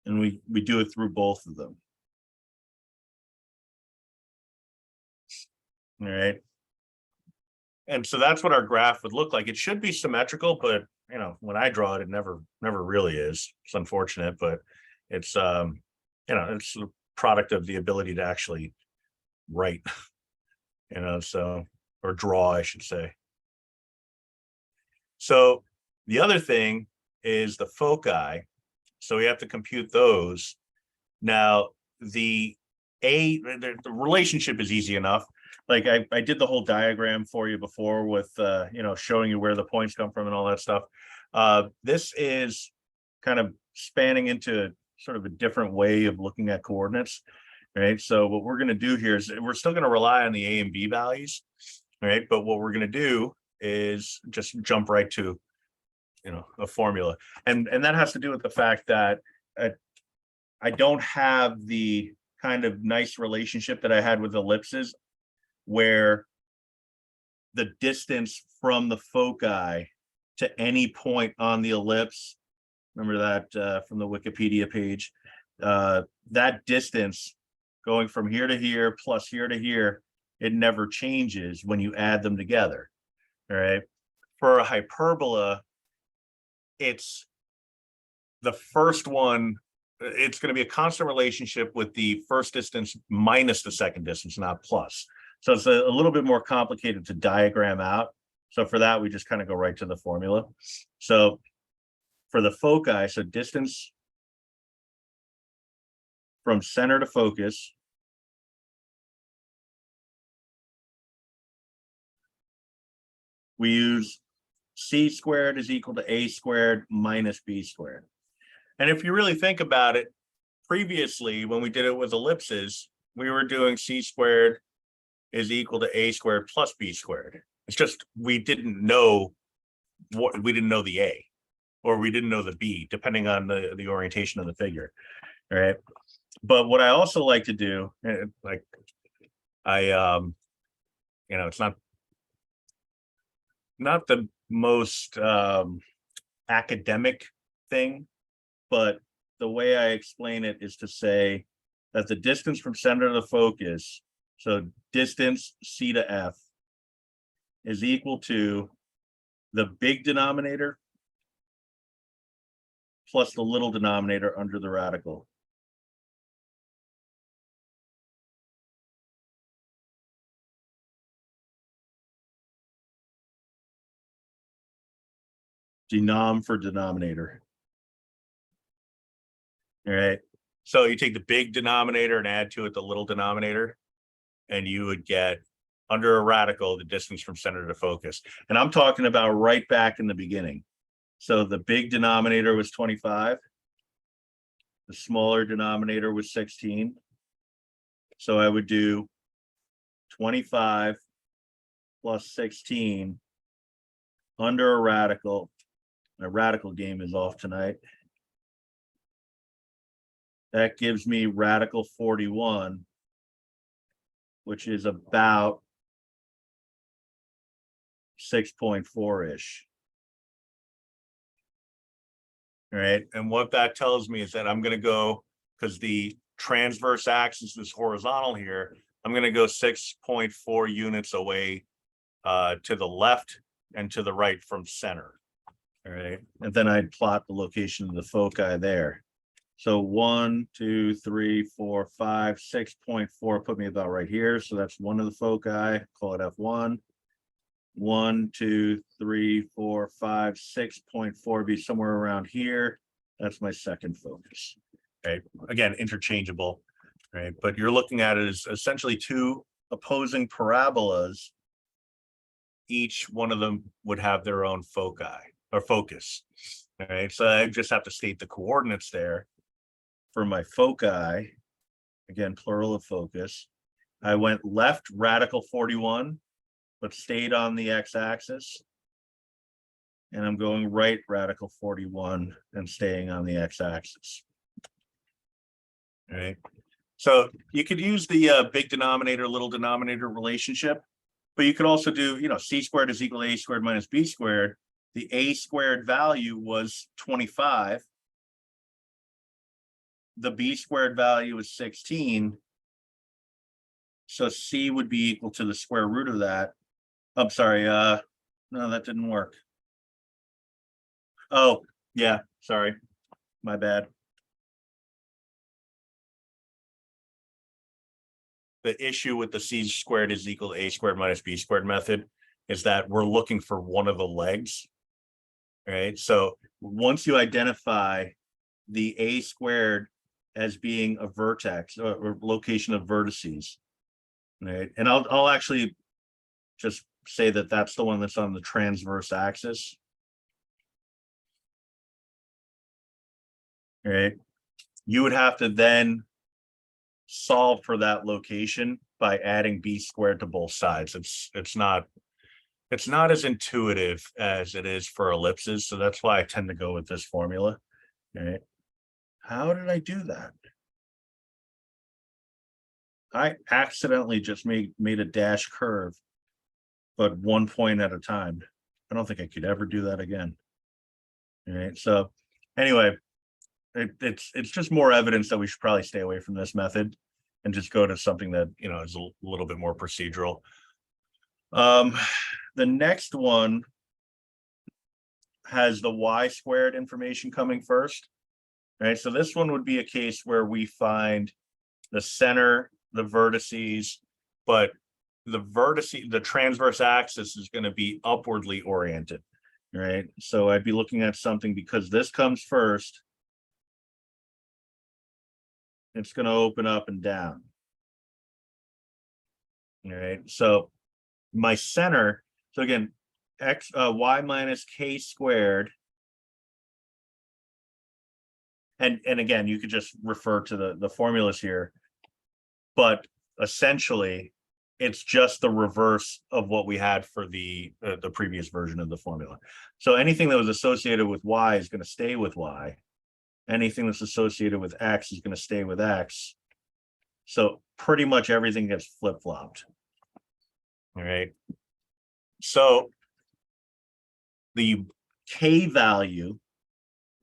And we do it through both of them. All right. And so that's what our graph would look like. It should be symmetrical, but you know, when I draw it, it never really is. It's unfortunate, but it's you know, it's a product of the ability to actually write, you know, so, or draw, I should say. So the other thing is the foci. So we have to compute those. Now the relationship is easy enough. Like I did the whole diagram for you before with you know, showing you where the points come from and all that stuff. This is kind of spanning into sort of a different way of looking at coordinates, right? So what we're going to do here is we're still going to rely on the A and B values, right? But what we're going to do is just jump right to, you know, a formula, and that has to do with the fact that I don't have the kind of nice relationship that I had with ellipses, where the distance from the foci to any point on the ellipse, remember that from the Wikipedia page, that distance going from here to here plus here to here, it never changes when you add them together. All right. For a hyperbola, it's the first one, it's going to be a constant relationship with the first distance minus the second distance, not plus. So it's a little bit more complicated to diagram out. So for that, we just kind of go right to the formula. So for the foci, so distance from center to focus, we use C squared is equal to A squared minus B squared. And if you really think about it, previously, when we did it with ellipses, we were doing C squared is equal to A squared plus B squared. It's just we didn't know the A, or we didn't know the B, depending on the orientation of the figure. All right. But what I also like to do, like it's not the most academic thing, but the way I explain it is to say that the distance from center to focus, so distance C to F, is equal to the big denominator plus the little denominator under the radical. Denom for denominator. All right. So you take the big denominator and add to it the little denominator, and you would get, under a radical, the distance from center to focus. And I'm talking about right back in the beginning. So the big denominator was 25. The smaller denominator was 16. So I would do 25 plus 16 under a radical. My radical game is off tonight. That gives me radical 41, which is about 6.4-ish. All right. And what that tells me is that I'm going to go, because the transverse axis is horizontal here, I'm going to go 6.4 units away to the left and to the right from center. All right. And then I'd plot the location of the foci there. So 1, 2, 3, 4, 5, 6.4 put me about right here. So that's one of the foci. Call it F1. 1, 2, 3, 4, 5, 6.4 be somewhere around here. That's my second focus. Okay. Again, interchangeable. Right. But you're looking at it as essentially two opposing parabolas. Each one of them would have their own foci or focus. All right. So I just have to state the coordinates there. For my foci, again, plural of focus, I went left radical 41, but stayed on the x-axis. And I'm going right radical 41 and staying on the x-axis. All right. So you could use the big denominator, little denominator relationship, but you could also do, C squared is equal to A squared minus B squared. The A squared value was 25. The B squared value is 16. So C would be equal to the square root of that. I'm sorry. No, that didn't work. Oh, yeah. Sorry. My bad. The issue with the C squared is equal to A squared minus B squared method is that we're looking for one of the legs. Right. So once you identify the A squared as being a vertex or location of vertices, right? And I'll actually just say that that's the one that's on the transverse axis. Right. You would have to then solve for that location by adding B squared to both sides. It's not as intuitive as it is for ellipses. So that's why I tend to go with this formula. All right. How did I do that? I accidentally just made a dash curve, but one point at a time. I don't think I could ever do that again. All right. So anyway, it's just more evidence that we should probably stay away from this method and just go to something that is a little bit more procedural. The next one has the y squared information coming first. Right. So this one would be a case where we find the center, the vertices, but the transverse axis is going to be upwardly oriented. Right. So I'd be looking at something, because this comes first, it's going to open up and down. All right. So my center, so again, y minus k squared. And again, you could just refer to the formulas here, but essentially it's just the reverse of what we had for the previous version of the formula. So anything that was associated with y is going to stay with y. Anything that's associated with x is going to stay with x. So pretty much everything gets flip-flopped. All right. So the k value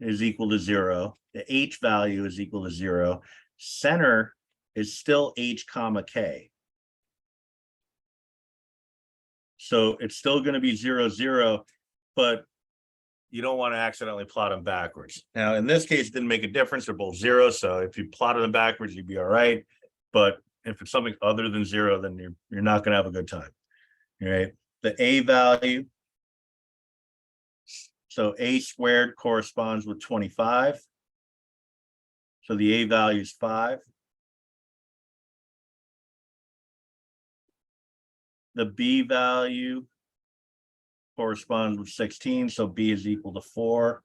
is equal to 0. The h value is equal to 0. Center is still h comma k. So it's still going to be 0, 0, but you don't want to accidentally plot them backwards. Now, in this case, it didn't make a difference. They're both 0. So if you plotted them backwards, you'd be all right. But if it's something other than 0, then you're not going to have a good time. All right. The a value. So a squared corresponds with 25. So the a value is 5. The b value corresponds with 16. So b is equal to 4.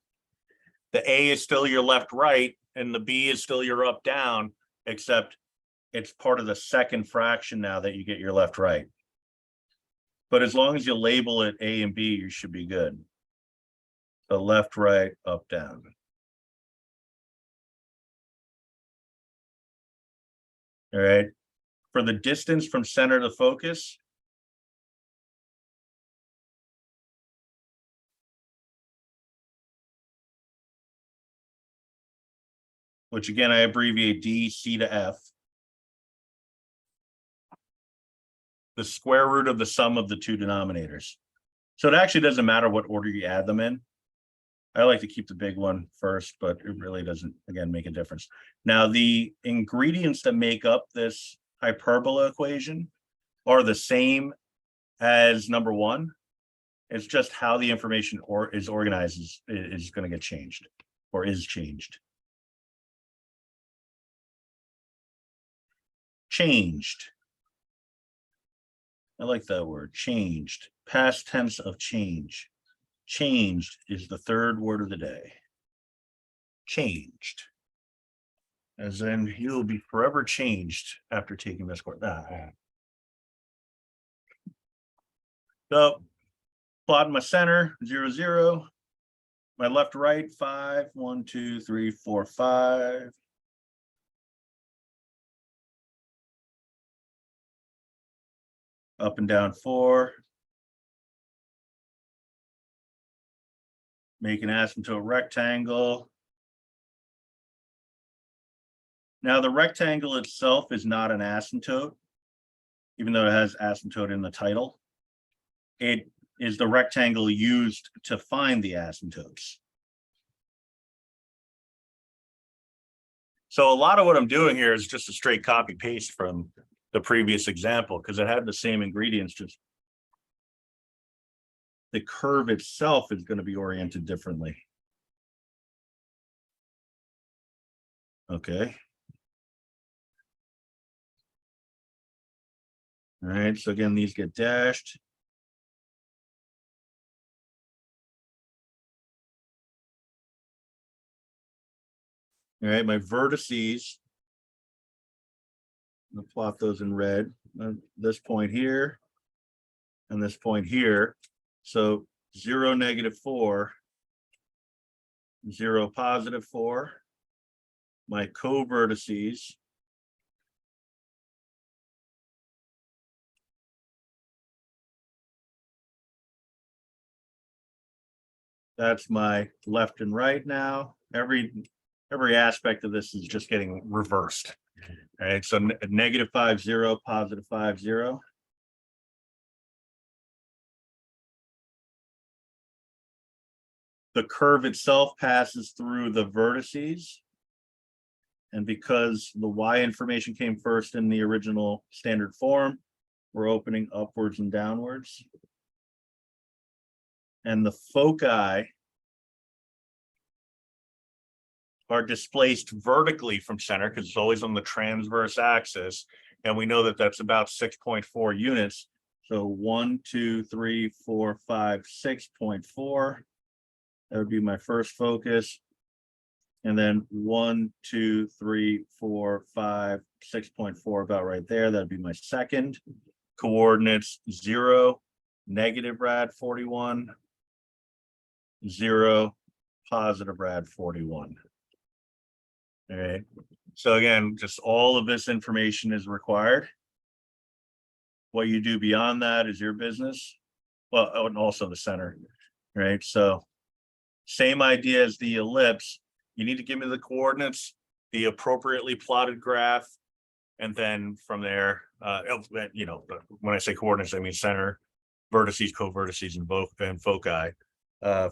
The a is still your left, right, and the b is still your up, down, except it's part of the second fraction now that you get your left, right. But as long as you label it a and b, you should be good. So left, right, up, down. All right. For the distance from center to focus, which again, I abbreviate D, C to F, the square root of the sum of the two denominators. So it actually doesn't matter what order you add them in. I like to keep the big one first, but it really doesn't, again, make a difference. Now, the ingredients that make up this hyperbola equation are the same as number one. It's just how the information is organized is going to get changed, or is changed. Changed. I like that word, changed. Past tense of change. Changed is the third word of the day. Changed. As in, you'll be forever changed after taking this course. So, plotting my center, 0, 0. My left, right, 5. 1, 2, 3, 4, 5. Up and down 4. Make an asymptote rectangle. Now, the rectangle itself is not an asymptote, even though it has asymptote in the title. It is the rectangle used to find the asymptotes. So a lot of what I'm doing here is just a straight copy paste from the previous example because it had the same ingredients, just the curve itself is going to be oriented differently. Okay. All right, so again, these get dashed. All right, my vertices, I'm gonna plot those in red. This point here and this point here. So 0, -4, 0, +4. My co-vertices. That's my left and right now. Every aspect of this is just getting reversed. All right, so -5, 0, +5, 0. The curve itself passes through the vertices. And because the y information came first in the original standard form, we're opening upwards and downwards. And the foci are displaced vertically from center because it's always on the transverse axis. And we know that that's about 6.4 units. So 1, 2, 3, 4, 5, 6.4. That would be my first focus. And then 1, 2, 3, 4, 5, 6.4, about right there. That'd be my second. Coordinates 0, negative rad 41, 0, positive rad 41. All right. So again, just all of this information is required. What you do beyond that is your business. Well, and also the center, right? So same idea as the ellipse. You need to give me the coordinates, the appropriately plotted graph, and then from there, you know, when I say coordinates, I mean center, vertices, co-vertices, and foci.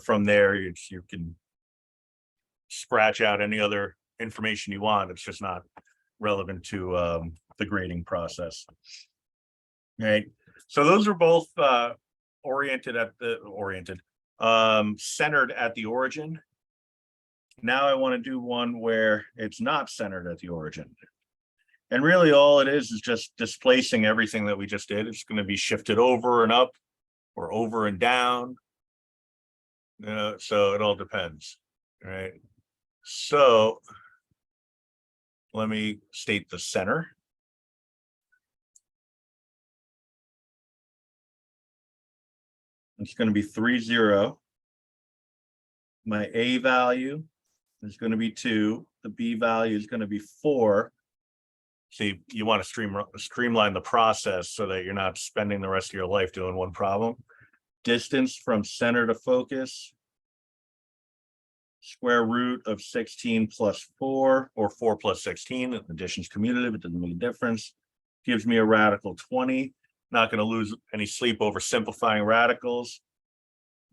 From there, you can scratch out any other information you want. It's just not relevant to the grading process. Right. So those are both centered at the origin. Now I want to do one where it's not centered at the origin. And really all it is just displacing everything that we just did. It's going to be shifted over and up or over and down. So it all depends. All right. So let me state the center. It's going to be 3, 0. My A value is going to be 2. The B value is going to be 4. See, you want to streamline the process so that you're not spending the rest of your life doing one problem. Distance from center to focus, square root of 16 plus 4, or 4 plus 16. Addition's commutative. It doesn't make a difference. Gives me a radical 20. Not going to lose any sleep over simplifying radicals.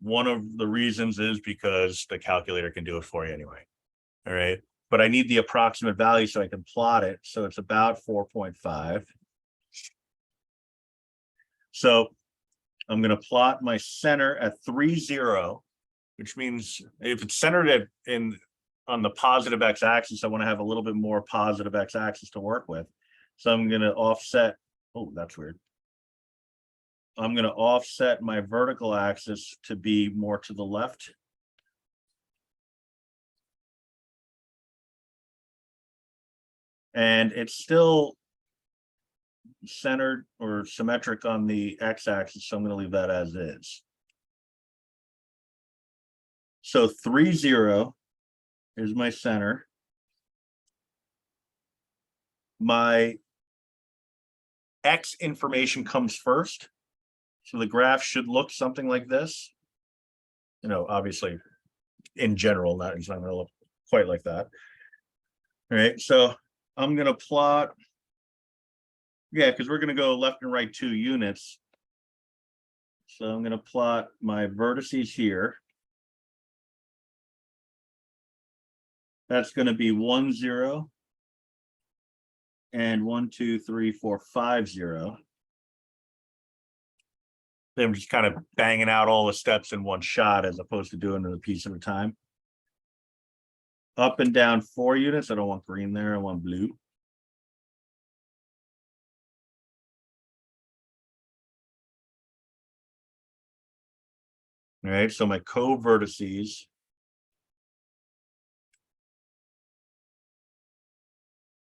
One of the reasons is because the calculator can do it for you anyway. All right. But I need the approximate value so I can plot it. So it's about 4.5. So I'm going to plot my center at 3, 0, which means if it's centered on the positive x-axis, I want to have a little bit more positive x-axis to work with. So I'm going to offset. Oh, that's weird. I'm going to offset my vertical axis to be more to the left. And it's still centered or symmetric on the x-axis, so I'm going to leave that as is. So 3, 0 is my center. My x information comes first. So the graph should look something like this. You know, obviously, in general, it's not going to look quite like that. All right, so I'm going to plot, because we're going to go left and right 2 units. So I'm going to plot my vertices here. That's going to be 1, 0 and 1, 2, 3, 4, 5, 0. I'm just kind of banging out all the steps in one shot as opposed to doing it a piece at a time. Up and down 4 units. I don't want green there. I want blue. All right. So my co-vertices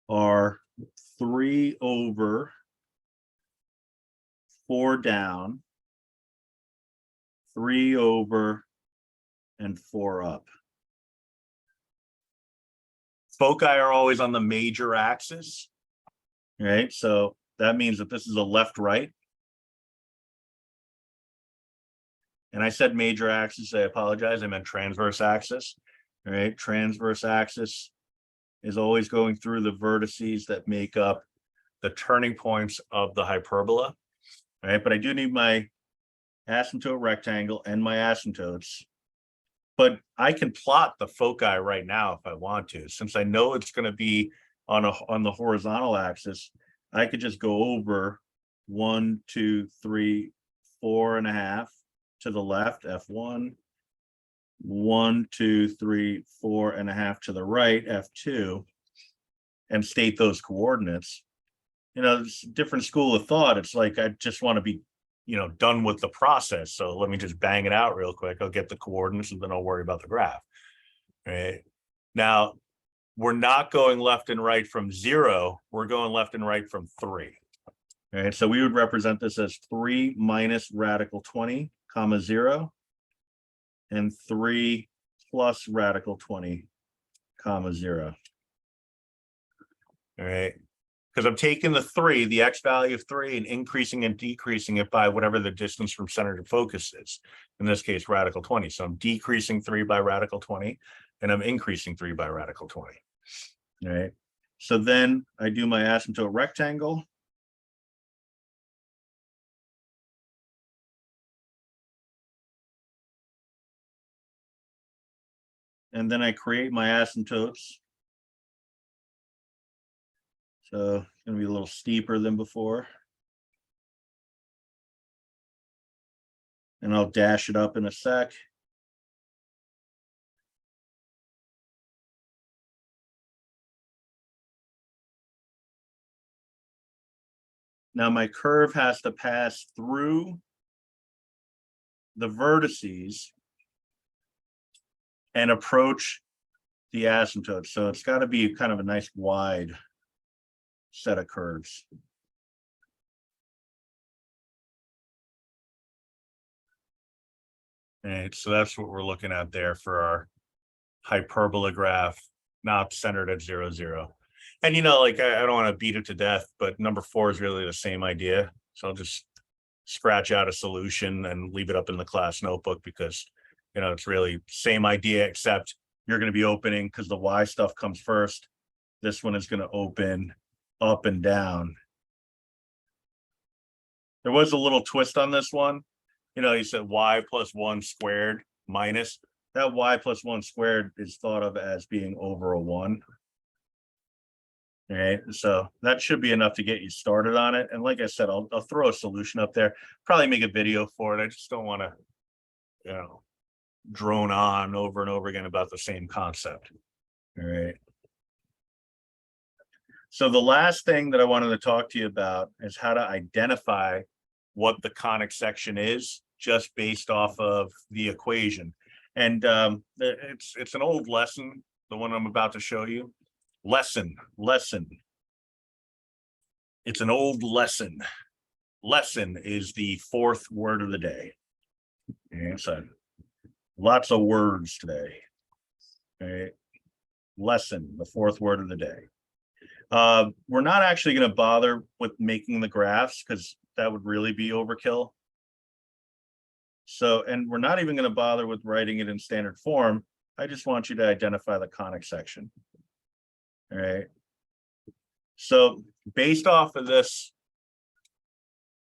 are 3 over, 4 down, 3 over, and 4 up. Foci are always on the major axis, right? So that means that this is a left-right. And I said major axis, I apologize, I meant transverse axis, all right? Transverse axis is always going through the vertices that make up the turning points of the hyperbola, all right? But I do need my asymptote rectangle and my asymptotes. But I can plot the foci right now if I want to. Since I know it's going to be on the horizontal axis, I could just go over 1, 2, 3, 4.5 to the left, F1, 1, 2, 3, 4.5 to the right, F2, and state those coordinates. You know, it's a different school of thought. It's like I just want to be done with the process. So let me just bang it out real quick. I'll get the coordinates and then I'll worry about the graph. Right now, we're not going left and right from 0. We're going left and right from 3. All right, so we would represent this as 3 minus radical 20, comma 0, and 3 plus radical 20, comma 0. All right, because I'm taking the 3, the x value of 3, and increasing and decreasing it by whatever the distance from center to focus is. In this case, radical 20. So I'm decreasing 3 by radical 20, and I'm increasing 3 by radical 20. All right, so then I do my asymptote rectangle. And then I create my asymptotes. So it's going to be a little steeper than before. And I'll dash it up in a sec. Now my curve has to pass through the vertices and approach the asymptote. So it's got to be kind of a nice wide set of curves. And so that's what we're looking at there for our hyperbola graph, not centered at 0, 0. And like I don't want to beat it to death, but number 4 is really the same idea. So I'll just scratch out a solution and leave it up in the class notebook because it's really same idea, except you're going to be opening, because the y stuff comes first. This one is going to open up and down. There was a little twist on this one. You said y plus 1 squared minus. That y plus 1 squared is thought of as being over a 1. All right, so that should be enough to get you started on it. And like I said, I'll throw a solution up there, probably make a video for it. I just don't want to, drone on over and over again about the same concept. All right. So the last thing that I wanted to talk to you about is how to identify what the conic section is just based off of the equation. And it's an old lesson, the one I'm about to show you. Lesson. It's an old lesson. Lesson is the 4th word of the day. And so lots of words today. Okay. Lesson, the 4th word of the day. We're not actually going to bother with making the graphs because that would really be overkill. So, and we're not even going to bother with writing it in standard form. I just want you to identify the conic section. All right. So based off of this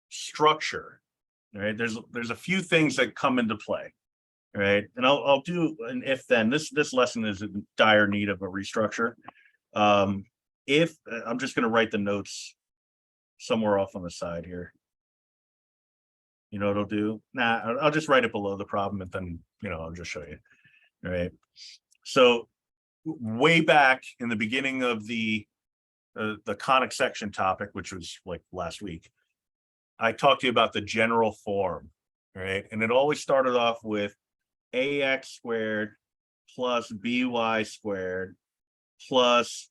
structure, all right, there's a few things that come into play. All right. And I'll do an if then. This lesson is in dire need of a restructure. If I'm just going to write the notes somewhere off on the side here. You know what I'll do? Nah, I'll just write it below the problem and then, I'll just show you. All right. So way back in the beginning of the conic section topic, which was like last week, I talked to you about the general form, right? And it always started off with ax squared plus by squared plus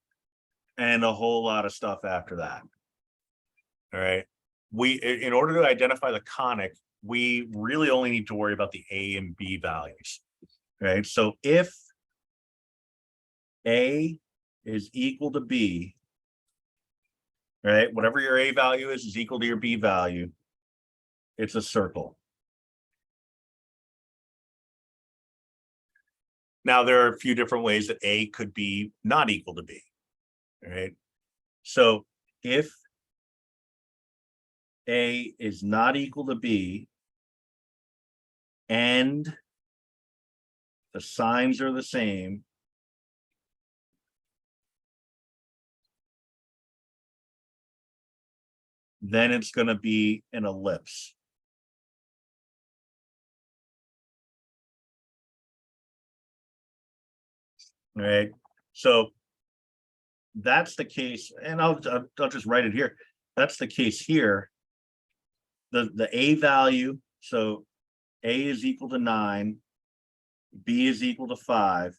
and a whole lot of stuff after that. All right. In order to identify the conic, we really only need to worry about the a and b values. Right. So if a is equal to b, right, whatever your a value is equal to your b value, it's a circle. Now, there are a few different ways that a could be not equal to b. All right. So if a is not equal to b and the signs are the same, then it's going to be an ellipse. All right. So that's the case, and I'll just write it here. That's the case here the A value, so A is equal to 9, B is equal to 5.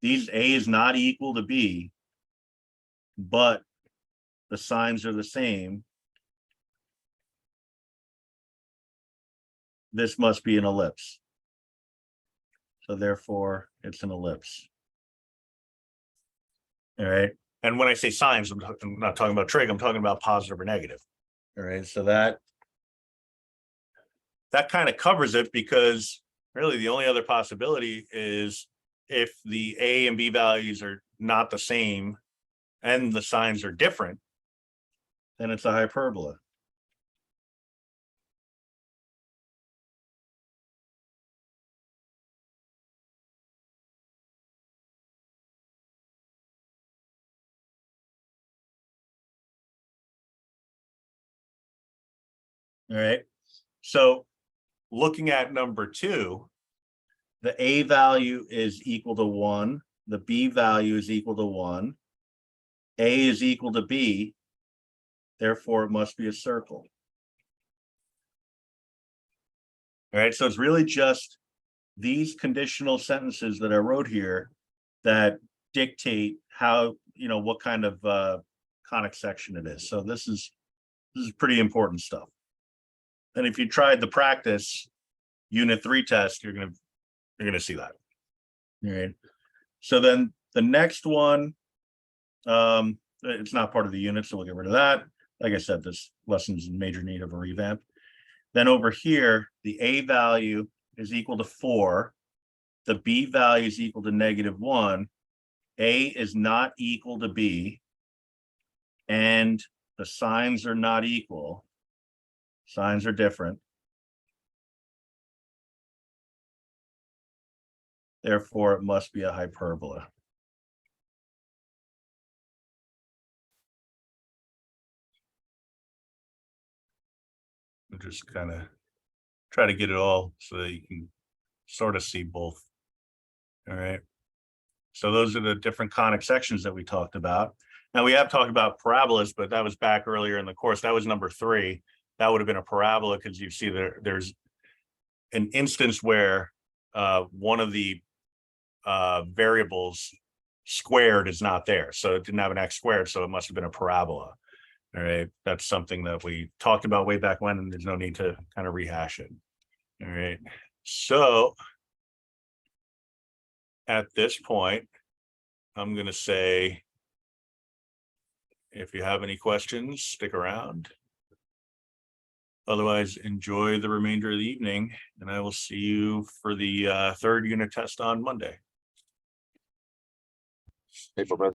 These A is not equal to B, but the signs are the same. This must be an ellipse. So therefore, it's an ellipse. All right. And when I say signs, I'm not talking about trig, I'm talking about positive or negative. All right. So that kind of covers it, because really the only other possibility is if the A and B values are not the same and the signs are different, then it's a hyperbola. All right. So looking at number 2, the A value is equal to 1. The B value is equal to 1. A is equal to B. Therefore, it must be a circle. All right. So it's really just these conditional sentences that I wrote here that dictate how, what kind of conic section it is. So this is pretty important stuff. And if you tried the practice unit 3 test, you're gonna see that. All right. So then the next one, it's not part of the unit, so we'll get rid of that. Like I said, this lesson's in major need of a revamp. Then over here, the A value is equal to 4. The B value is equal to -1. A is not equal to B, and the signs are not equal. Signs are different. Therefore, it must be a hyperbola. I'll just kind of try to get it all so that you can sort of see both. All right. So those are the different conic sections that we talked about. Now we have talked about parabolas, but that was back earlier in the course. That was number 3. That would have been a parabola, because you see there's an instance where one of the variables squared is not there. So it didn't have an x squared, so it must have been a parabola. All right. That's something that we talked about way back when, and there's no need to kind of rehash it. All right. So at this point, I'm going to say, if you have any questions, stick around. Otherwise, enjoy the remainder of the evening, and I will see you for the 3rd unit test on Monday. Hey,